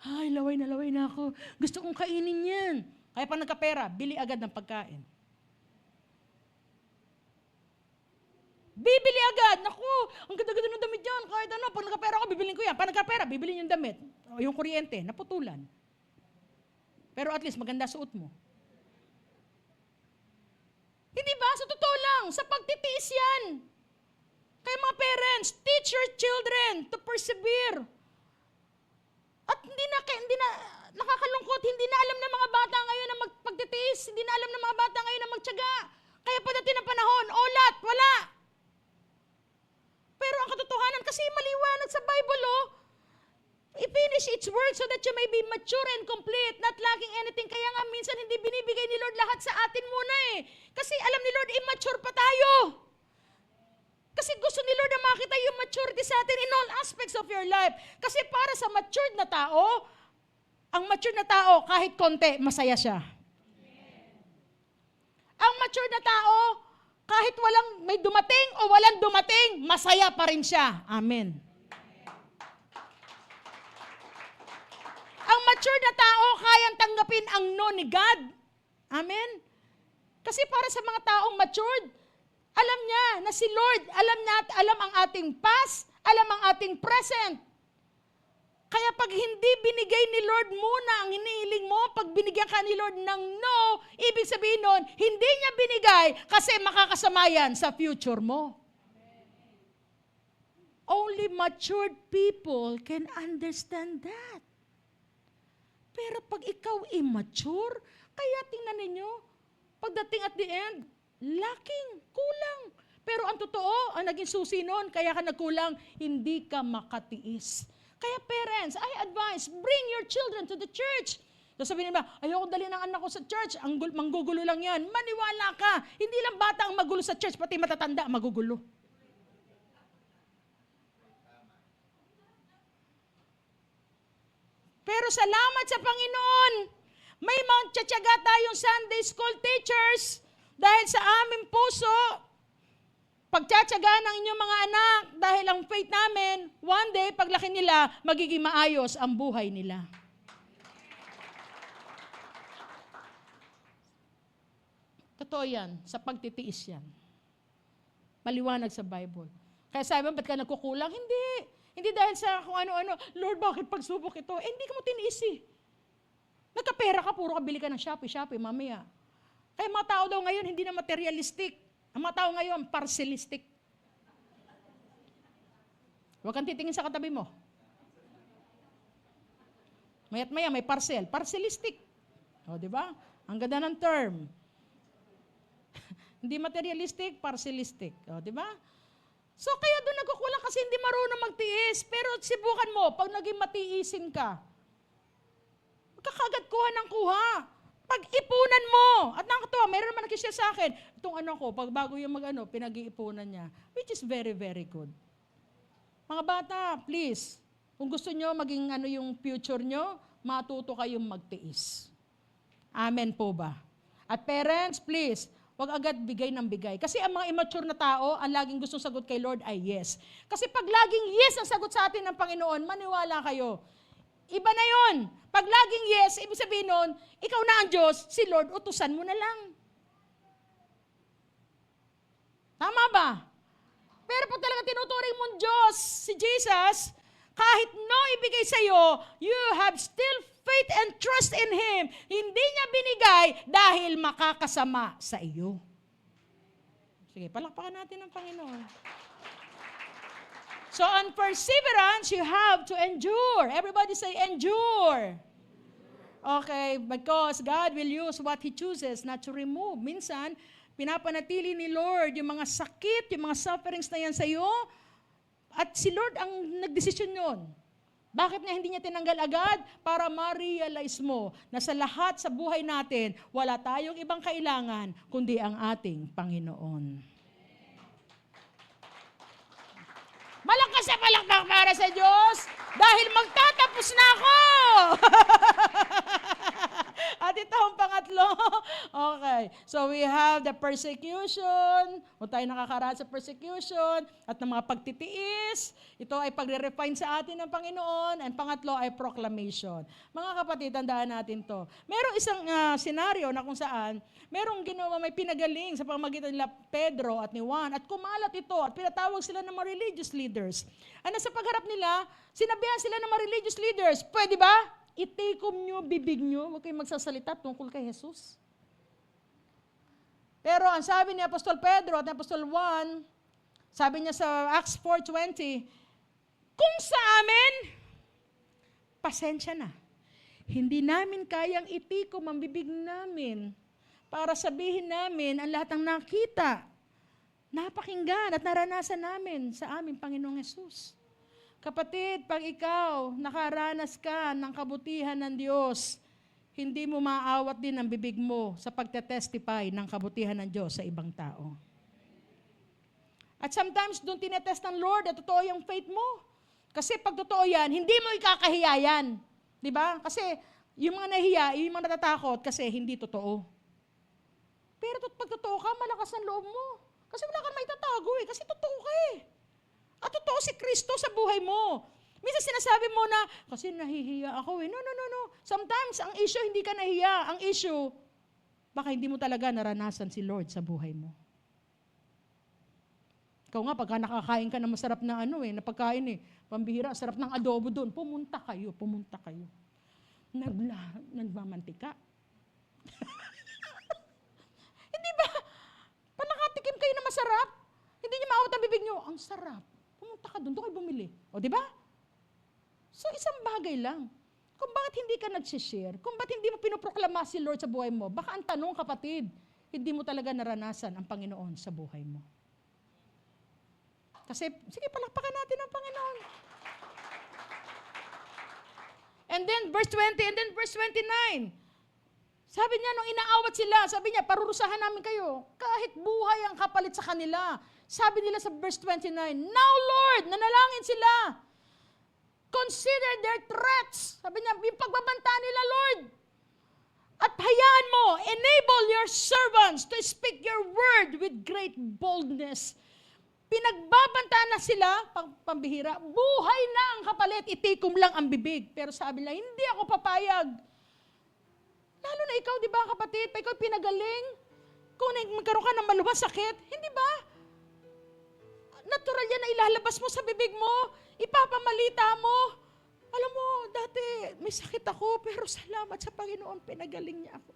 ay, laway na ako. Gusto kong kainin yan. Kaya pag nagkapera, bili agad ng pagkain. Bibili agad. Naku, ang ganda-ganda ng damit yan. Kahit ano, pag nagkapera ako, bibilin ko yan. Pag nagkapera, bibilin yung damit. O yung kuryente, naputulan. Pero at least, maganda suot mo. Hindi ba? Sa totoo lang, sa pagtitiis yan. Kaya mga parents, teach your children to persevere. At hindi na nakakalungkot, hindi na alam ng mga bata ngayon na magpagtitiis, hindi na alam ng mga bata ngayon na magtiyaga. Kaya pagdating ng panahon, olat, wala. Pero ang katotohanan, kasi maliwanag sa Bible, i-finish its work so that you may be mature and complete, not lacking anything. Kaya nga minsan hindi binibigay ni Lord lahat sa atin muna eh. Kasi alam ni Lord, immature pa tayo. Kasi gusto ni Lord na makita yung maturity sa atin in all aspects of your life. Kasi para sa matured na tao, ang matured na tao, kahit konti, masaya siya. Ang matured na tao, kahit may dumating o walang dumating, masaya pa rin siya. Amen. Ang matured na tao, kayang tanggapin ang no ni God. Amen. Kasi para sa mga taong matured, alam niya na si Lord, alam ang ating past, alam ang ating present. Kaya pag hindi binigay ni Lord muna ang hinihiling mo, pag binigyan ka ni Lord ng no, ibig sabihin nun, hindi niya binigay kasi makakasama yan sa future mo. Only matured people can understand that. Pero pag ikaw immature, kaya tingnan ninyo, pagdating at the end, lacking, kulang. Pero ang totoo, ang naging susi nun, kaya ka nagkulang, hindi ka makatiis. Kaya parents, I advise, bring your children to the church. So sabihin nila, ayoko dali ng anak ko sa church, manggugulo lang yan. Maniwala ka, hindi lang bata ang magulo sa church, pati matatanda magugulo. Pero salamat sa Panginoon, may magtsatsaga tayong Sunday school teachers dahil sa aming puso, pagtsatsaga ng inyong mga anak dahil ang faith namin, one day, paglaki nila, magiging maayos ang buhay nila. Totoo yan, sa pagtitiis yan. Maliwanag sa Bible. Kaya sabi mo, ba't ka nagkukulang? Hindi. Hindi dahil sa kung ano-ano, Lord, bakit pagsubok ito? Hindi ka mo tiniis eh. Nagkapera ka, puro ka bili ka ng Shopee, mamaya. Kaya mga tao daw ngayon, hindi na materialistic. Ang mga tao ngayon, parcelistic. Huwag kang titingin sa katabi mo. Maya't maya, may parcel. Parcelistic. O, di ba? Ang ganda ng term. Hindi materialistic, parcelistic. O, di ba? So, kaya doon nagkukulang kasi hindi marunong magtiis. Pero sibukan mo, pag naging matiisin ka, Kakagat kuha ng kuha. Pag-ipunan mo. At nakakatuwa, meron naman nag-share sa akin, itong anak ko, pag bago yung pinag-iipunan niya, which is very, very good. Mga bata, please, kung gusto nyo maging yung future nyo, matuto kayong magtiis. Amen po ba? At parents, please, wag agad bigay ng bigay. Kasi ang mga immature na tao, ang laging gustong sagot kay Lord ay yes. Kasi pag laging yes ang sagot sa atin ng Panginoon, maniwala kayo. Iba na yon. Pag laging yes, ibig sabihin nun, ikaw na ang Diyos, si Lord, utusan mo na lang. Tama ba? Pero pag talaga tinuturing mong Diyos, si Jesus, kahit no ibigay sa'yo, you have still faith and trust in Him. Hindi niya binigay dahil makakasama sa iyo. Sige, palakpakan natin ang Panginoon. So on perseverance, you have to endure. Everybody say, endure. Okay, because God will use what He chooses not to remove. Minsan, pinapanatili ni Lord yung mga sakit, yung mga sufferings na yan sa iyo, at si Lord ang nagdesisyon yun. Bakit niya hindi niya tinanggal agad? Para ma-realize mo na sa lahat sa buhay natin, wala tayong ibang kailangan, kundi ang ating Panginoon. Malakas na palakpak para sa Diyos dahil magtatapos na ako. At ito ang pangatlo. Okay. So we have the persecution. Kung tayo nakakaraan sa persecution at ng mga pagtitiis, ito ay pagre-refine sa atin ng Panginoon. And pangatlo ay proclamation. Mga kapatid, tandaan natin to. Merong isang senaryo na kung saan merong ginawa may pinagaling sa pamamagitan nila Pedro at ni Juan at kumalat ito at pinatawag sila ng mga religious leaders. Ano sa pagharap nila, sinabihan sila ng mga religious leaders, pwede ba? Itikom nyo, bibig nyo, huwag kayong magsasalita tungkol kay Jesus. Pero ang sabi ni Apostol Pedro at ni Apostol Juan, sabi niya sa Acts 4:20, kung sa amin, pasensya na. Hindi namin kayang itikom ang bibig namin para sabihin namin ang lahat ng nakita, napakinggan at naranasan namin sa aming Panginoong Jesus. Kapatid, pag ikaw nakaranas ka ng kabutihan ng Diyos, hindi mo maaawat din ang bibig mo sa pagtetestify ng kabutihan ng Diyos sa ibang tao. At sometimes doon tinetest ng Lord at totoo yung faith mo. Kasi pag totoo yan, hindi mo ikakahiya yan. Di ba? Kasi yung mga nahiya, yung mga natatakot kasi hindi totoo. Pero pag totoo ka, malakas ang loob mo. Kasi wala kang maitatago eh. Kasi totoo ka eh. At totoo si Kristo sa buhay mo. Minsan sinasabi mo na, kasi nahihiya ako eh. No. Sometimes, ang issue, hindi ka nahiya. Ang issue, baka hindi mo talaga naranasan si Lord sa buhay mo. Ikaw nga, pagka nakakain ka ng masarap na na pagkain pambihira, sarap ng adobo doon, pumunta kayo. Nagmamantika. Hindi ba? Pag nakatikim kayo na masarap, hindi niyo maawat ang bibig niyo, ang sarap. Pumunta ka doon kayo bumili. O, di ba? So, isang bagay lang. Kung bakit hindi ka nag-share, kung bakit hindi mo pinoproklama si Lord sa buhay mo, baka ang tanong, kapatid, hindi mo talaga naranasan ang Panginoon sa buhay mo. Kasi, sige, palakpakan natin ang Panginoon. And then, verse 20, and then verse 29. Sabi niya, nung inaawat sila, sabi niya, parurusahan namin kayo. Kahit buhay ang kapalit sa kanila. Sabi nila sa verse 29, now Lord, nanalangin sila. Consider their threats. Sabi niya, yung pagbabanta nila, Lord. At hayaan mo, enable your servants to speak your word with great boldness. Pinagbabanta na sila, pambihira, buhay na ang kapalit, itikom lang ang bibig. Pero sabi nila, hindi ako papayag. Lalo na ikaw, di ba kapatid, pa ikaw pinagaling, kung magkaroon ka ng malubhang sakit, hindi ba? Natural yan na ilalabas mo sa bibig mo, ipapamalita mo. Alam mo, dati may sakit ako, pero salamat sa Panginoon, pinagaling niya ako.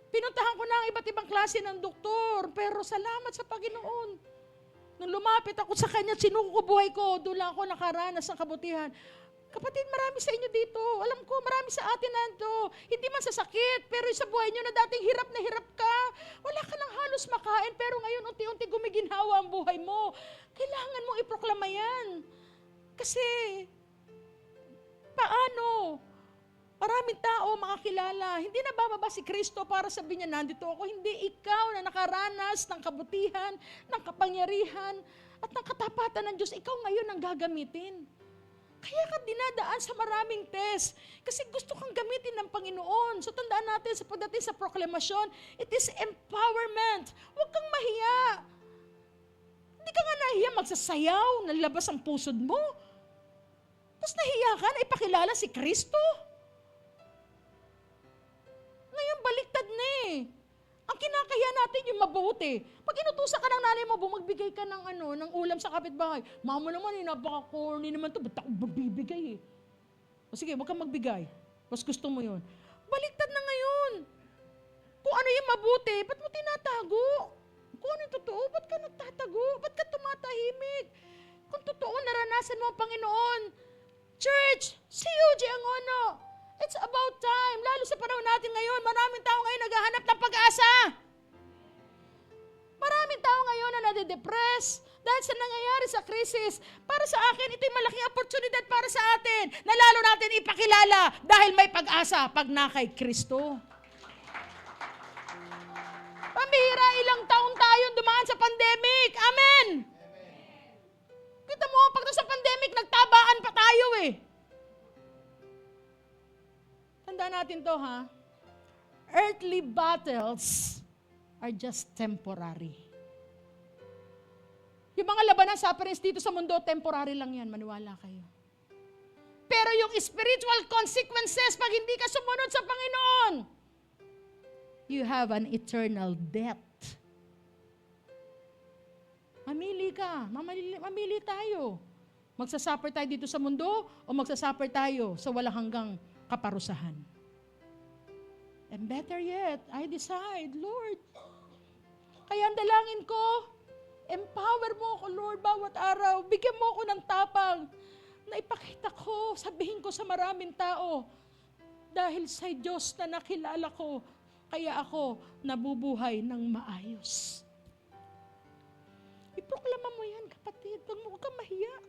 Pinuntahan ko na ang iba't ibang klase ng doktor, pero salamat sa Panginoon. Nung lumapit ako sa Kanya, sinuko ko buhay ko, doon lang ako nakaranas ng kabutihan. Kapatid, marami sa inyo dito. Alam ko, marami sa atin nando. Hindi man sa sakit, pero sa buhay nyo na dating hirap na hirap ka. Wala ka nang halos makain, pero ngayon unti-unti gumiginhawa ang buhay mo. Kailangan mong iproklama yan. Kasi, paano? Maraming tao makakilala. Hindi na bababa si Kristo para sabihin niya, nandito ako. Hindi, ikaw na nakaranas ng kabutihan, ng kapangyarihan, at ng katapatan ng Diyos, ikaw ngayon ang gagamitin. Kaya ka dinadaan sa maraming test. Kasi gusto kang gamitin ng Panginoon. So tandaan natin sa pagdating sa proklamasyon, it is empowerment. Huwag kang mahiya. Hindi ka nga nahiya magsasayaw, nalabas ang pusod mo. Tapos nahiya ka na ipakilala si Kristo. Ngayon baliktad na eh. Ang kinakaya natin yung mabuti. Pag inutusan ka ng nanay mo, bumagbigay ka ng ulam sa kapitbahay. Mama naman, napaka-corny naman to. Ba't ako magbibigay eh? O sige, huwag kang magbigay. Mas gusto mo yun. Baliktad na ngayon. Kung ano yung mabuti, ba't mo tinatago? Kung ano yung totoo, ba't ka nagtatago? Ba't ka tumatahimik? Kung totoo, naranasan mo ang Panginoon. Church, si UG Angono, it's about time. Lalo sa panahon natin ngayon, maraming tao ngayon naghahanap ng pag-asa. Maraming tao ngayon na nade-depress dahil sa nangyayari sa krisis. Para sa akin, ito'y malaking oportunidad para sa atin na lalo natin ipakilala dahil may pag-asa pag na kay Kristo. Pambihira, ilang taon tayong dumaan sa pandemic. Amen! Kita mo, pag sa pandemic, nagtabaan pa tayo eh. Tandaan natin to ha. Earthly battles are just temporary. Yung mga labanan, sufferings dito sa mundo, temporary lang yan. Maniwala kayo. Pero yung spiritual consequences, pag hindi ka sumunod sa Panginoon, you have an eternal debt. Mamili ka. Mamili tayo. Magsasuffer tayo dito sa mundo o magsasuffer tayo sa walang hanggang kaparusahan. And better yet, I decide, Lord, kaya ang dalangin ko, empower mo ako, Lord, bawat araw. Bigyan mo ako ng tapang na ipakita ko, sabihin ko sa maraming tao, dahil sa Diyos na nakilala ko, kaya ako nabubuhay ng maayos. Iproklama mo yan, kapatid. Huwag kang mahiya.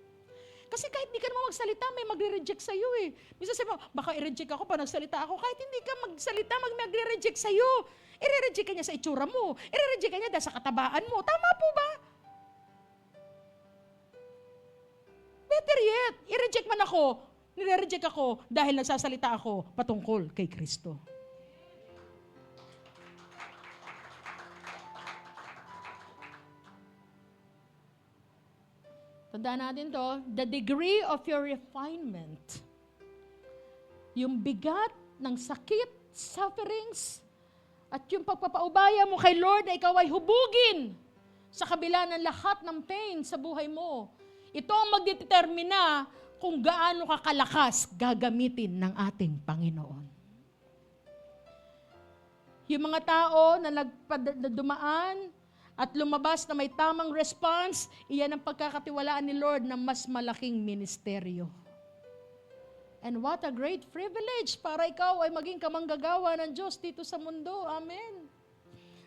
Kasi kahit di ka naman magsalita, may magre-reject sa'yo eh. Minsan sabi mo, baka i-reject ako pa nagsalita ako. Kahit hindi ka magsalita, magre-reject sa'yo. I-reject ka niya sa itsura mo. I-reject ka niya dahil sa katabaan mo. Tama po ba? Better yet, i-reject man ako, nire-reject ako dahil nagsasalita ako patungkol kay Kristo. Tandaan natin to, the degree of your refinement, yung bigat ng sakit, sufferings, at yung pagpapaubaya mo kay Lord na ikaw ay hubugin sa kabila ng lahat ng pain sa buhay mo. Ito ang magdetermina kung gaano ka kalakas gagamitin ng ating Panginoon. Yung mga tao na dumaan at lumabas na may tamang response, iyan ang pagkakatiwalaan ni Lord ng mas malaking ministeryo. And what a great privilege para ikaw ay maging kamanggagawa ng Diyos dito sa mundo. Amen.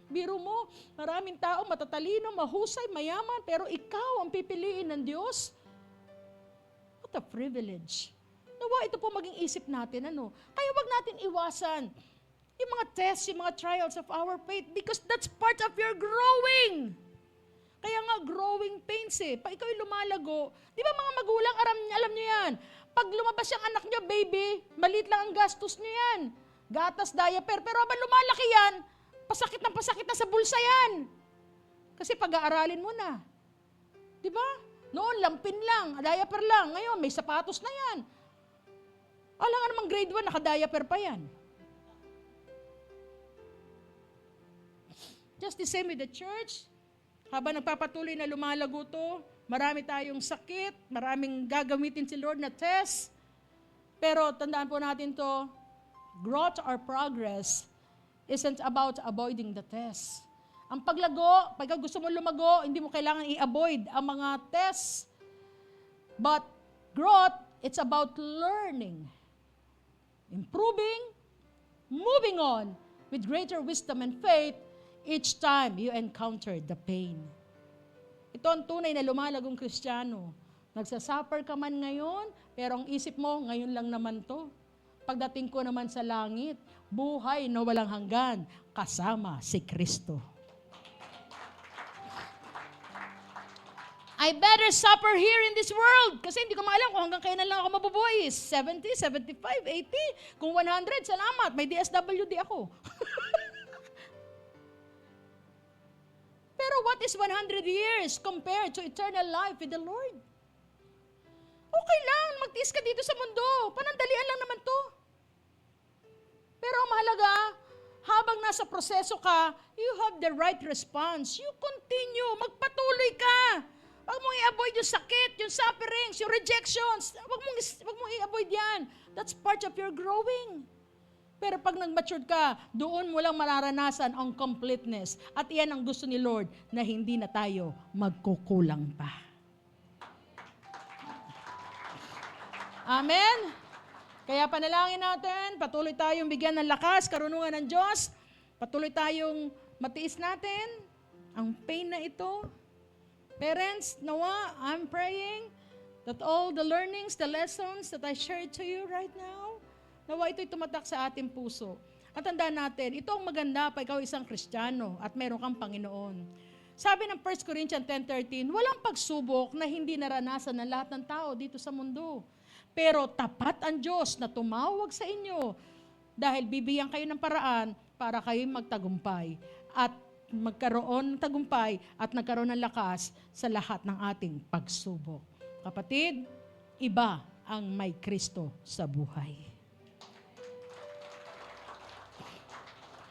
Biro mo, maraming tao matatalino, mahusay, mayaman, pero ikaw ang pipiliin ng Diyos. What a privilege. Nawa ito po maging isip natin. Kaya wag natin iwasan yung mga tests, yung mga trials of our faith because that's part of your growing. Kaya nga, growing pains eh. Pag ikaw yung lumalago, di ba mga magulang, alam nyo yan, pag lumabas yung anak nyo, baby, maliit lang ang gastos nyo yan. Gatas, diaper, pero habang lumalaki yan, pasakit na sa bulsa yan. Kasi pag-aaralin mo na. Di ba? Noon, lampin lang, diaper lang. Ngayon, may sapatos na yan. Wala nga namang grade 1, naka-diaper pa yan. Just the same with the church. Habang nagpapatuloy na lumalago to, marami tayong sakit, maraming gagamitin si Lord na test. Pero tandaan po natin to, growth or progress isn't about avoiding the test. Ang paglago, pag gusto mo lumago, hindi mo kailangan i-avoid ang mga tests. But growth, it's about learning, improving, moving on with greater wisdom and faith each time you encounter the pain. Ito ang tunay na lumalagong Kristiyano. Nagsasuffer ka man ngayon, pero ang isip mo, ngayon lang naman to. Pagdating ko naman sa langit, buhay na walang hanggan, kasama si Kristo. I better suffer here in this world. Kasi hindi ko maalam kung hanggang kailan lang ako mabubuhay. 70, 75, 80. Kung 100, salamat. May DSWD ako. Pero what is 100 years compared to eternal life with the Lord? Okay lang, magtiis ka dito sa mundo. Panandalian lang naman to. Pero ang mahalaga, habang nasa proseso ka, you have the right response. You continue, magpatuloy ka. Huwag mong i-avoid yung sakit, yung sufferings, yung rejections. Huwag mong i-avoid yan. That's part of your growing. Pero pag nag-mature ka, doon mo lang mararanasan ang completeness. At iyan ang gusto ni Lord, na hindi na tayo magkukulang pa. Amen? Kaya panalangin natin, patuloy tayong bigyan ng lakas, karunungan ng Diyos. Patuloy tayong matiis natin ang pain na ito. Parents, nawa, I'm praying that all the learnings, the lessons that I shared to you right now, nawa ito'y tumatak sa ating puso. At tandaan natin, ito ang maganda pa ikaw isang Kristiyano at meron kang Panginoon. Sabi ng 1 Corinthians 10:13, walang pagsubok na hindi naranasan ng lahat ng tao dito sa mundo. Pero tapat ang Diyos na tumawag sa inyo dahil bibigyan kayo ng paraan para kayo magtagumpay at magkaroon ng tagumpay at nagkaroon ng lakas sa lahat ng ating pagsubok. Kapatid, iba ang may Kristo sa buhay.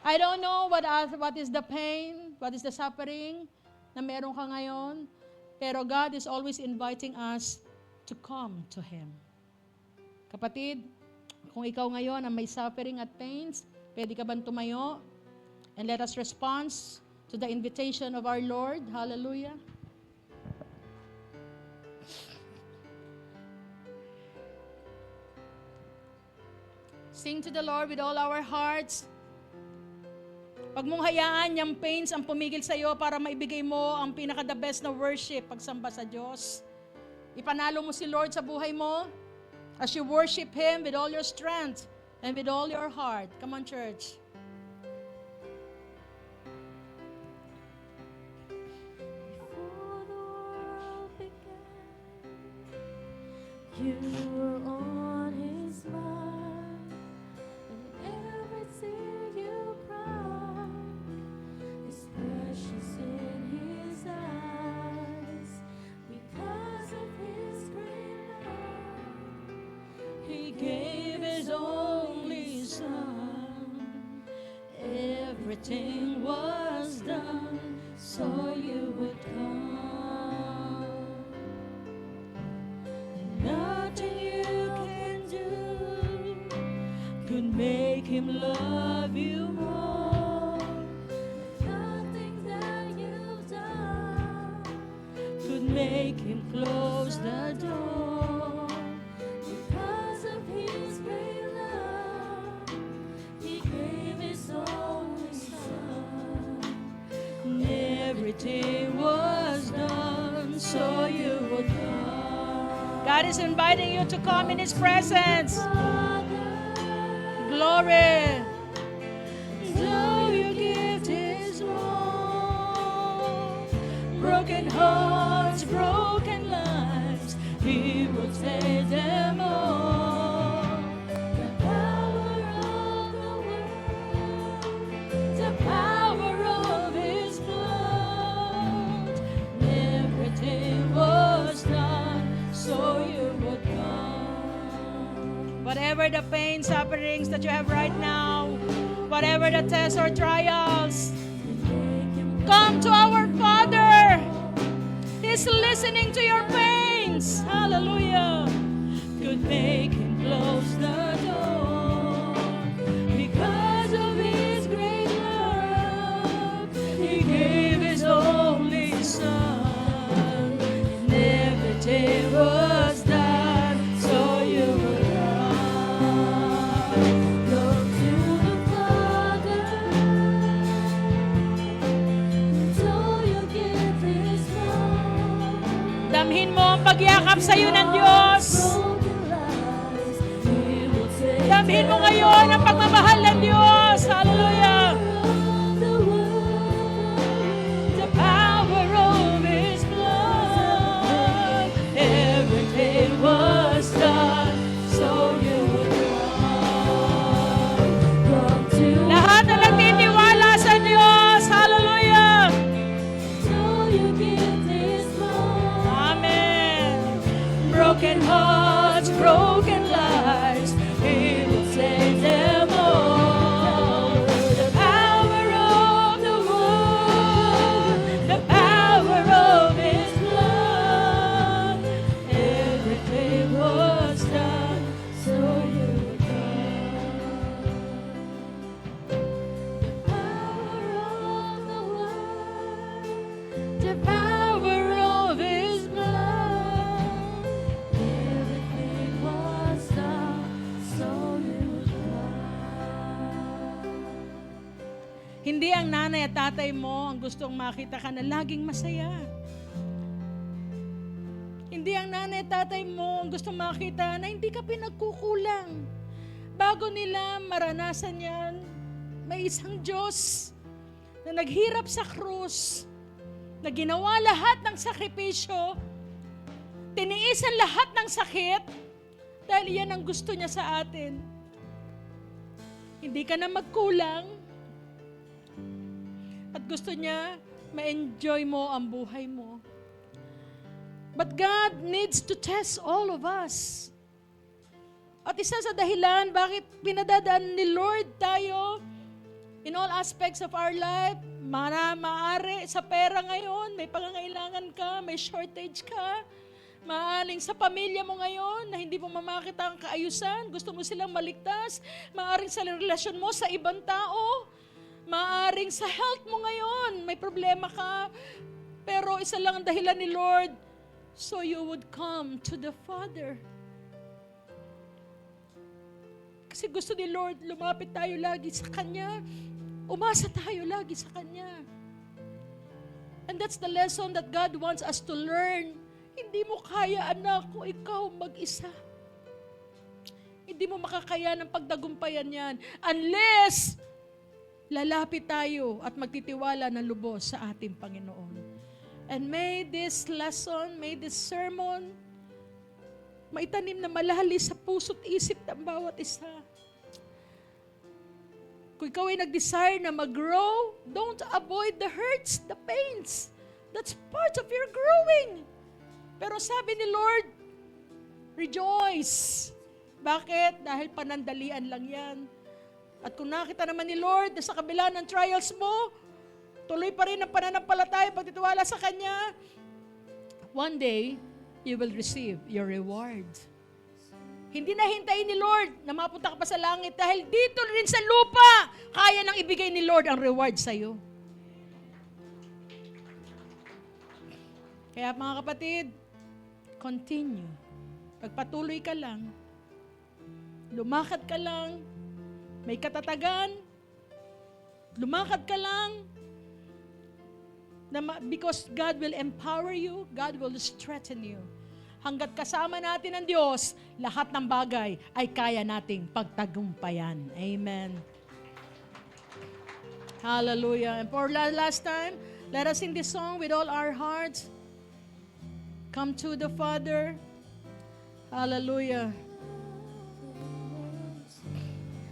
I don't know what is the pain, what is the suffering na meron ka ngayon, pero God is always inviting us to come to Him. Kapatid, kung ikaw ngayon ang may suffering at pains, pwede ka bang tumayo? And let us respond to the invitation of our Lord. Hallelujah. Sing to the Lord with all our hearts. Pag mong hayaan yung pains ang pumigil sa iyo para maibigay mo ang pinaka-the best na worship, pagsamba sa Diyos. Ipanalo mo si Lord sa buhay mo as you worship Him with all your strength and with all your heart. Come on, church. Before the world began, you were on His mind, and every tear you cried is precious in His eyes. Because of His great love, He gave His only Son. Everything was done so you would come. And nothing you can do could make Him love you more. nothing that you've done Could make Him close the door. because of His great love. He gave His only Son. And everything was done so you would come. God is inviting you to come in His presence. Glory. Though your gift is more, broken hearts, broken lives, He will take them all. The power of the world, The power of His blood, everything was done so you would come. Whatever the pain, sufferings that you have right now, whatever the tests or trials, come to our Father. He's listening to your pains. Hallelujah. Could make Him close the door. Because of His great love, He gave His only Son. And everything was done so you would come. go to the Father. Until your gift is more. Damhin mo ang pagyakap sa iyo ng Diyos. Broken lives, He will take Dalhin mo ngayon ang pagmamahal ng Diyos. Hallelujah. The power of His blood. Everything was done so you would Come to lahat na nagtitiwala sa Diyos. Hallelujah. so you give this love. Amen. Broken hearts, broken lives, He will save them all. The power of the word, the power of His blood. Everything was done so you would come. The power of the word, The power of His blood. everything was done so you would come. Hindi ang nanay at tatay mo ang gustong makita ka na laging masaya. Hindi ang nanay at tatay mo ang gustong makita na hindi ka pinagkukulang. Bago nila maranasan yan, may isang Diyos na naghirap sa krus, na ginawa lahat ng sakripisyo, tiniisan lahat ng sakit, dahil yan ang gusto niya sa atin. Hindi ka na magkulang, at gusto niya ma-enjoy mo ang buhay mo. But God needs to test all of us. At isa sa dahilan bakit pinadadaan ni Lord tayo in all aspects of our life, maaari sa pera ngayon, may pangangailangan ka, may shortage ka, maaring sa pamilya mo ngayon na hindi mo mamakita ang kaayusan, gusto mo silang maligtas, maaring sa relasyon mo sa ibang tao, maaring sa health mo ngayon, may problema ka, pero isa lang ang dahilan ni Lord, so you would come to the Father. Kasi gusto ni Lord, lumapit tayo lagi sa Kanya, umasa tayo lagi sa Kanya. And that's the lesson that God wants us to learn. Hindi mo kaya, anak, kung ikaw mag-isa. Hindi mo makakaya ng pagtagumpayan yan unless lalapit tayo at magtitiwala ng lubos sa ating Panginoon. And may this lesson, may this sermon, maitanim na malali sa puso't isip ng bawat isa. Kung ikaw ay nag-desire na mag-grow, don't avoid the hurts, the pains. That's part of your growing. Pero sabi ni Lord, rejoice. Bakit? Dahil panandalian lang yan. At kung nakita naman ni Lord na sa kabila ng trials mo, tuloy pa rin ang pananampalataya, pagtitiwala sa Kanya, one day, you will receive your reward. Hindi na hintayin ni Lord na mapunta ka pa sa langit dahil dito rin sa lupa, kaya nang ibigay ni Lord ang reward sa iyo. Kaya mga kapatid, continue. Pagpatuloy ka lang, lumakad ka lang, may katatagan, lumakad ka lang, because God will empower you, God will strengthen you. Hanggat kasama natin ang Diyos, lahat ng bagay ay kaya nating pagtagumpayan. Amen. Hallelujah. And for last time, let us sing this song with all our hearts. Come to the Father. Hallelujah.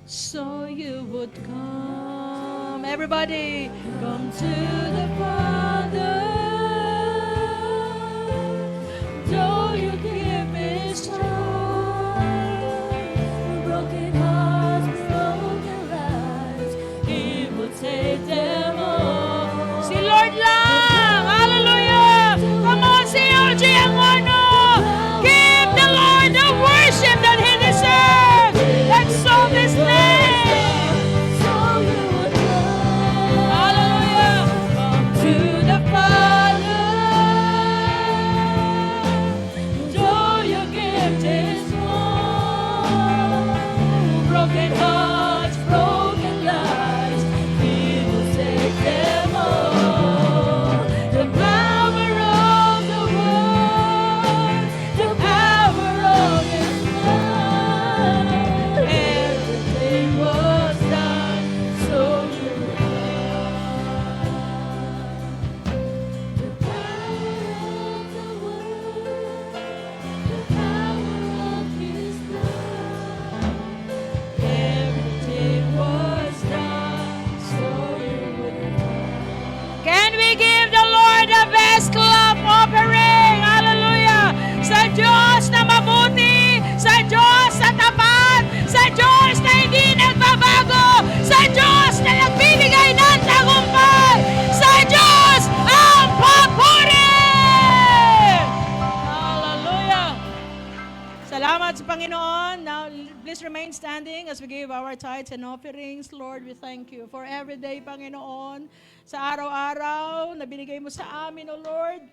So you would come. Everybody, come to the Father. Though you give me strength, broken hearts, broken lives, He will take them all. Si Lord lang! Hallelujah! Come on, si OG ang ano! Give the Lord the worship that He deserves! Exalt His name! so you would come Hallelujah! to Salamat sa Panginoon. Now, please remain standing as we give our tithes and offerings. Lord, we thank you for every day, Panginoon, sa araw-araw na binigay mo sa amin, O Lord.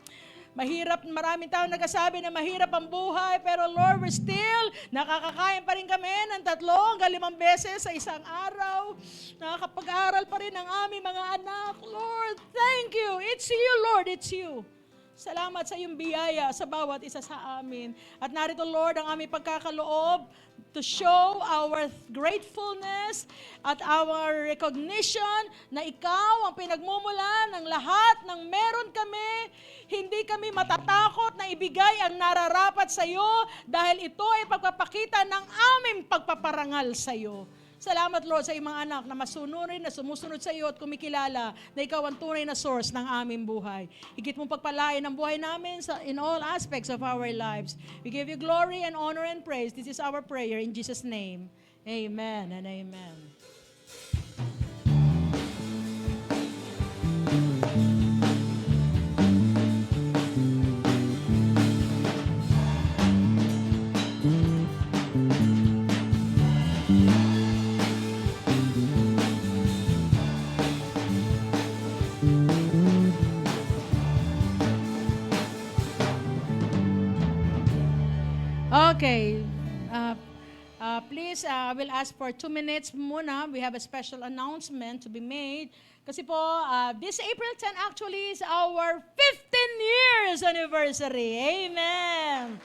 Mahirap, maraming tao nagsasabi na mahirap ang buhay, pero Lord, we're still nakakakain pa rin kami ng 3 hanggang 5 beses sa isang araw. Nakakapag-aral pa rin ang aming mga anak. Lord, thank you. It's you, Lord. It's you. Salamat sa iyong biyaya sa bawat isa sa amin. At narito, Lord, ang aming pagkakaloob to show our gratefulness at our recognition na ikaw ang pinagmumulan ng lahat ng meron kami. Hindi kami matatakot na ibigay ang nararapat sa iyo dahil ito ay pagpapakita ng aming pagpaparangal sa iyo. Salamat, Lord, sa iyong mga anak na masunurin, na sumusunod sa iyo at kumikilala na ikaw ang tunay na source ng aming buhay. Higit mong pagpalain ang buhay namin in all aspects of our lives. We give you glory and honor and praise. This is our prayer in Jesus' name. Amen and amen. Okay. Please, I will ask for 2 minutes muna. We have a special announcement to be made. Kasi po, this April 10 actually is our 15 years anniversary. Amen.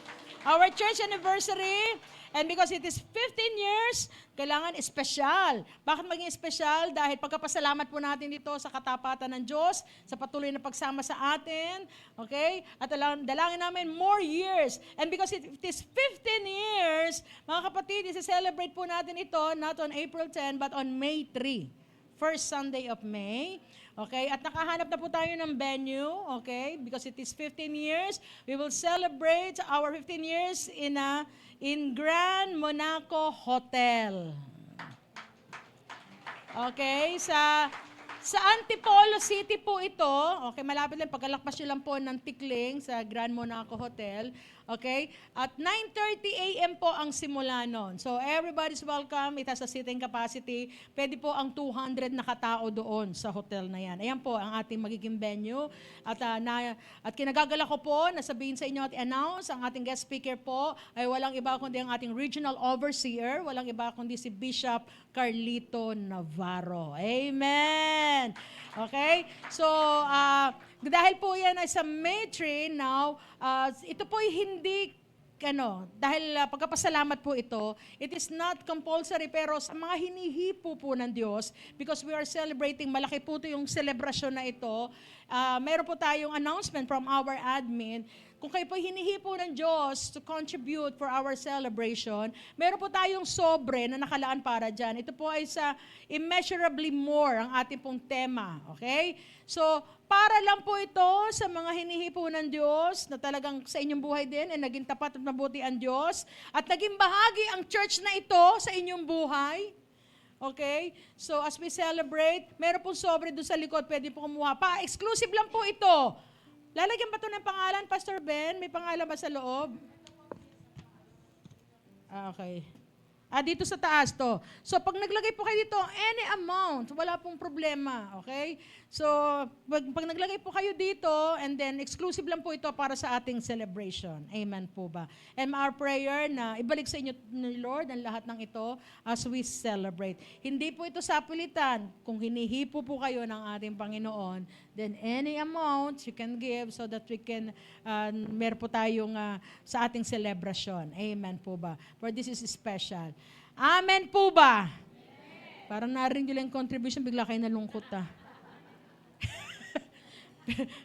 Our church anniversary. And because it is 15 years, kailangan espesyal. Bakit maging espesyal? Dahil pagkapasalamat po natin dito sa katapatan ng Diyos, sa patuloy na pagsama sa atin, okay? At dalangin namin more years. And because it is 15 years, mga kapatid, isi-celebrate po natin ito, not on April 10, but on May 3. First Sunday of May. Okay? At nakahanap na po tayo ng venue, okay? Because it is 15 years. We will celebrate our 15 years in Grand Monaco Hotel. Okay? Sa Antipolo City po ito. Okay, malapit lang. Pagkalakpas nyo lang po ng Tikling sa Grand Monaco Hotel. Okay? At 9:30 a.m. po ang simula nun. So everybody's welcome. It has a seating capacity. Pwede po ang 200 na katao doon sa hotel na yan. Ayan po ang ating magiging venue. At kinagagala ko po na sabihin sa inyo at i-announce, ang ating guest speaker po ay walang iba kundi ang ating regional overseer. Walang iba kundi si Bishop Carlito Navarro. Amen! Okay? So, dahil po yan ay sa May 3 now, ito po ay hindi, dahil pagkapasalamat po ito, it is not compulsory, pero sa mga hinihipo po ng Diyos, because we are celebrating, malaki po ito yung celebration na ito, meron po tayong announcement from our admin. Kung kayo po hinihipo ng Diyos to contribute for our celebration, meron po tayong sobre na nakalaan para dyan. Ito po ay sa immeasurably more ang ating pong tema. Okay? So, para lang po ito sa mga hinihipo ng Diyos na talagang sa inyong buhay din ay naging tapat at mabuti ang Diyos at naging bahagi ang church na ito sa inyong buhay. Okay? So, as we celebrate, meron pong sobre doon sa likod, pwede po kumuha pa. Exclusive lang po ito. Lalagyan ba ito ng pangalan, Pastor Ben? May pangalan ba sa loob? Okay. Dito sa taas to. So, pag naglagay po kayo dito, any amount, wala pong problema. Okay? So, pag naglagay po kayo dito, and then exclusive lang po ito para sa ating celebration. Amen po ba? And our prayer na ibalik sa inyo ni Lord ang lahat ng ito as we celebrate. Hindi po ito sapilitan. Kung hinihipo po kayo ng ating Panginoon, then any amount you can give so that we can, meron po tayong sa ating celebration. Amen po ba? For this is special. Amen po ba? Amen. Parang narinig nyo lang yung contribution, bigla kayo nalungkot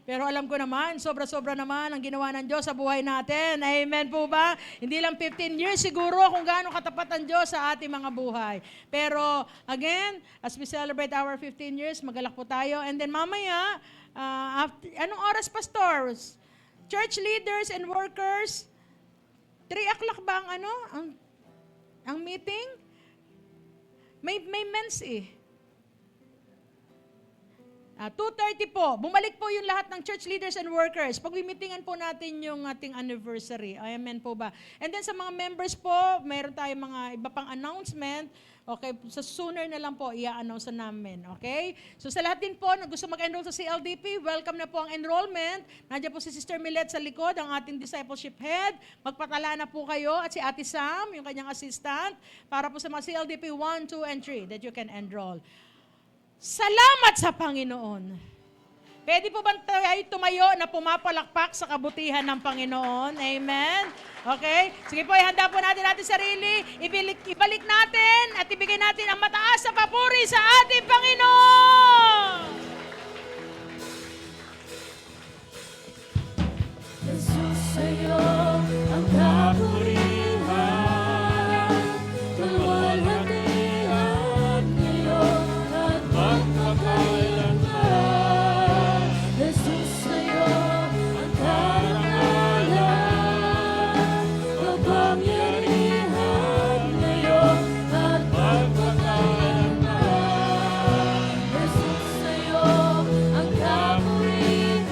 Pero alam ko naman, sobra-sobra naman ang ginawa ng Diyos sa buhay natin. Amen po ba? Hindi lang 15 years siguro kung gaano katapat ang Diyos sa ating mga buhay. Pero again, as we celebrate our 15 years, magalak po tayo. And then mamaya, anong oras, pastors? Church leaders and workers, 3 o'clock ba ang meeting? May men's 2:30 po, bumalik po yung lahat ng church leaders and workers. Pag-meetingan po natin yung ating anniversary. Amen po ba? And then sa mga members po, meron tayong mga iba pang announcement. Okay, sa sooner na lang po, i-announce na namin. Okay? So sa lahat din po na gusto mag-enroll sa CLDP, welcome na po ang enrollment. Nandiyan po si Sister Millet sa likod, ang ating discipleship head. Magpatala na po kayo at si Ate Sam, yung kanyang assistant, para po sa mga CLDP 1, 2, and 3 that you can enroll. Salamat sa Panginoon. Pwede po ba tayo tumayo na pumapalakpak sa kabutihan ng Panginoon? Amen? Okay? Sige po, ihanda po natin ating sarili. Ibalik natin at ibigay natin ang mataas na papuri sa ating Panginoon. Jesus, sa'yo ang kapurihan, luwalhatian ngayon at magpakailanman. Jesus, sa'yo ang karangalan, kapangyarihan ngayon at magpakailanman. Jesus, sa'yo ang kapurihan,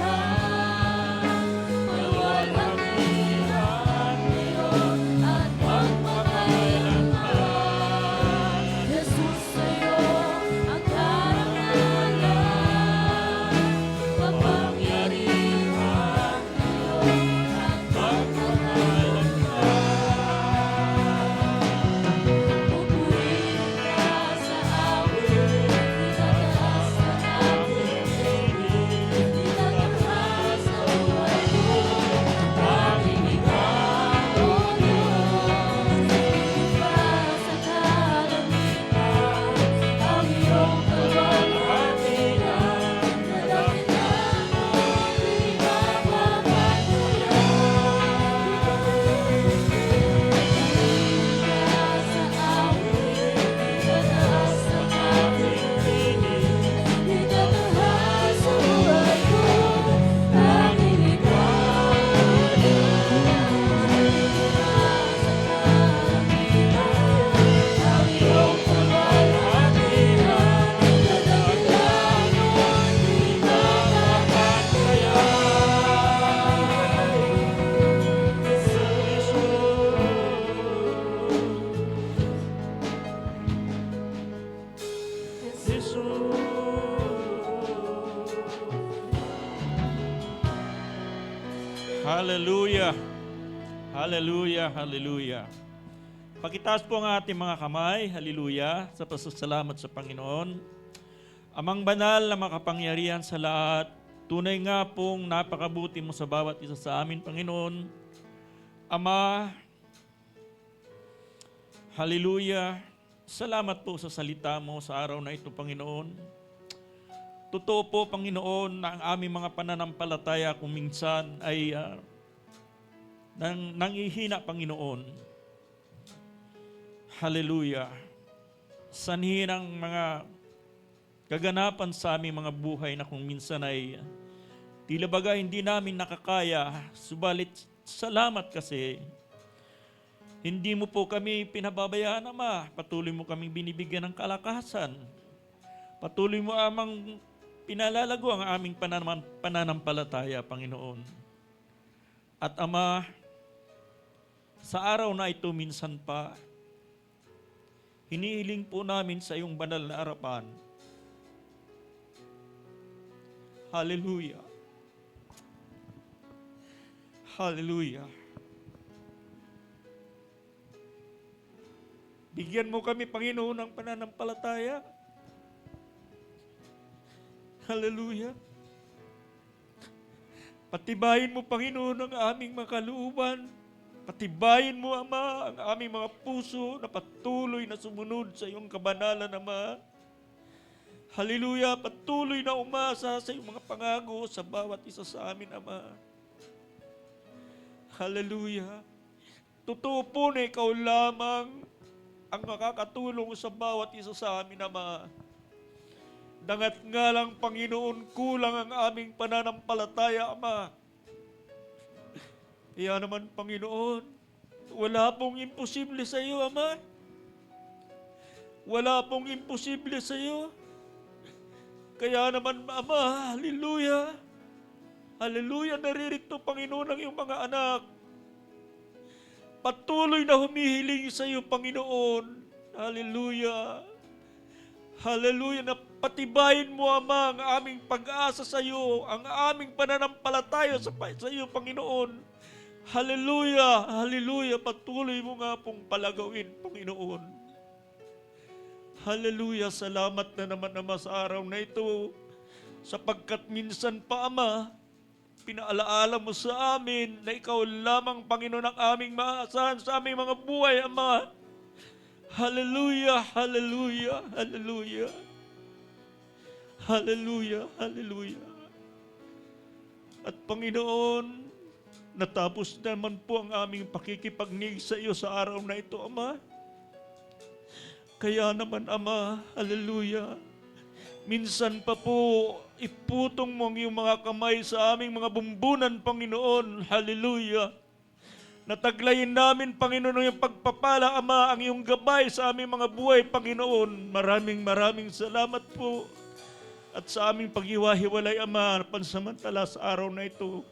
luwalhatian ngayon at magpakailanman. Jesus, sa'yo ang karangalan, kapangyarihan ngayon at magpakailanman. Pupurihin ka sa amin, itataas ang ating tinig, itataas ang buhay mo, ating ikaw, O Diyos. Ipa sa kalamitan, ang iyong kaluwalhatian, nadakitan mo, Hallelujah. Hallelujah. Hallelujah. Pakitaas po ang ating mga kamay, hallelujah, sa pasasalamat sa Panginoon. Amang banal na makapangyarihan sa lahat, tunay nga pong napakabuti mo sa bawat isa sa amin, Panginoon. Ama, hallelujah, salamat po sa salita mo sa araw na ito, Panginoon. Totoo po, Panginoon, na ang aming mga pananampalataya kung minsan ay nangihina, Panginoon. Hallelujah. Sanhin ang mga kaganapan sa aming mga buhay na kung minsan ay tila baga hindi namin nakakaya. Subalit, salamat kasi hindi mo po kami pinababayaan, Ama. Patuloy mo kaming binibigyan ng kalakasan. Patuloy mo amang pinalalago ang aming pananampalataya, Panginoon. At Ama, sa araw na ito minsan pa, hinihiling po namin sa iyong banal na harapan. Hallelujah. Hallelujah. Bigyan mo kami, Panginoon, ng pananampalataya. Hallelujah. Patibayin mo, Panginoon, ang aming mga kalooban. Patibayin mo, Ama, ang aming mga puso na patuloy na sumunod sa iyong kabanalan, Ama. Hallelujah. Patuloy na umasa sa iyong mga pangako sa bawat isa sa amin, Ama. Hallelujah. Totoo po na ikaw lamang ang makakatulong sa bawat isa sa amin, Ama. Dangat nga lang, Panginoon, kulang ang aming pananampalataya, Ama. Kaya naman, Panginoon, wala pong imposible sa iyo, Ama. Wala pong imposible sa iyo. Kaya naman, Ama, hallelujah. Hallelujah, naririto, Panginoon, ang iyong mga anak. Patuloy na humihiling sa iyo, Panginoon. Hallelujah. Hallelujah, na patibayin mo, Ama, ang aming pag-asa sa iyo, ang aming pananampalataya sa iyo, Panginoon. Hallelujah, hallelujah, patuloy mo nga pong palagawin, Panginoon. Hallelujah, salamat na naman, Ama, sa araw na ito, sapagkat minsan pa, Ama, pinaalaala mo sa amin na ikaw lamang, Panginoon, ang aming maasahan sa aming mga buhay, Ama. Hallelujah, hallelujah, hallelujah. Hallelujah, hallelujah. At Panginoon, natapos naman po ang aming pakikipagnig sa iyo sa araw na ito, Ama. Kaya naman, Ama, hallelujah. Minsan pa po, iputong mo ang iyong mga kamay sa aming mga bumbunan, Panginoon. Hallelujah. Nataglayin namin, Panginoon, ang iyong pagpapala, Ama, ang iyong gabay sa aming mga buhay, Panginoon. Maraming salamat po. At sa aming paghiwa-hiwalay, Ama, pansamantala sa araw na ito,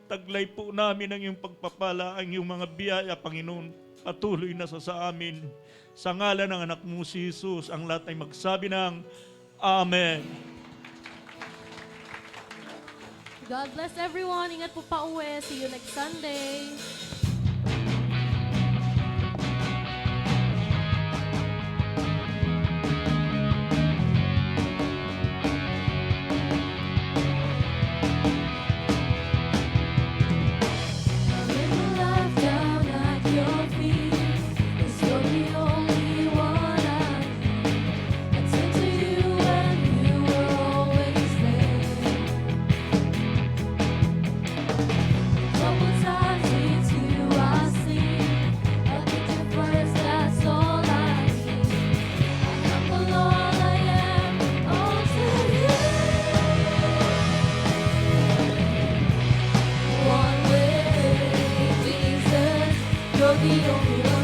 taglay po namin ang iyong pagpapala, ang iyong mga biyaya, Panginoon. Patuloy na sa amin. Sa ngalan ng anak mo si Jesus, ang lahat ay magsabi ng Amen. God bless everyone. Ingat po pa uwi. See you next Sunday. Live a life down at your feet. 'Cause you're the only one I need. I turned to you and you were always there. Troubled times leads you, I see. I put you first, that's all I need. I humble all I am onto you. One way, Jesus, you're the only one.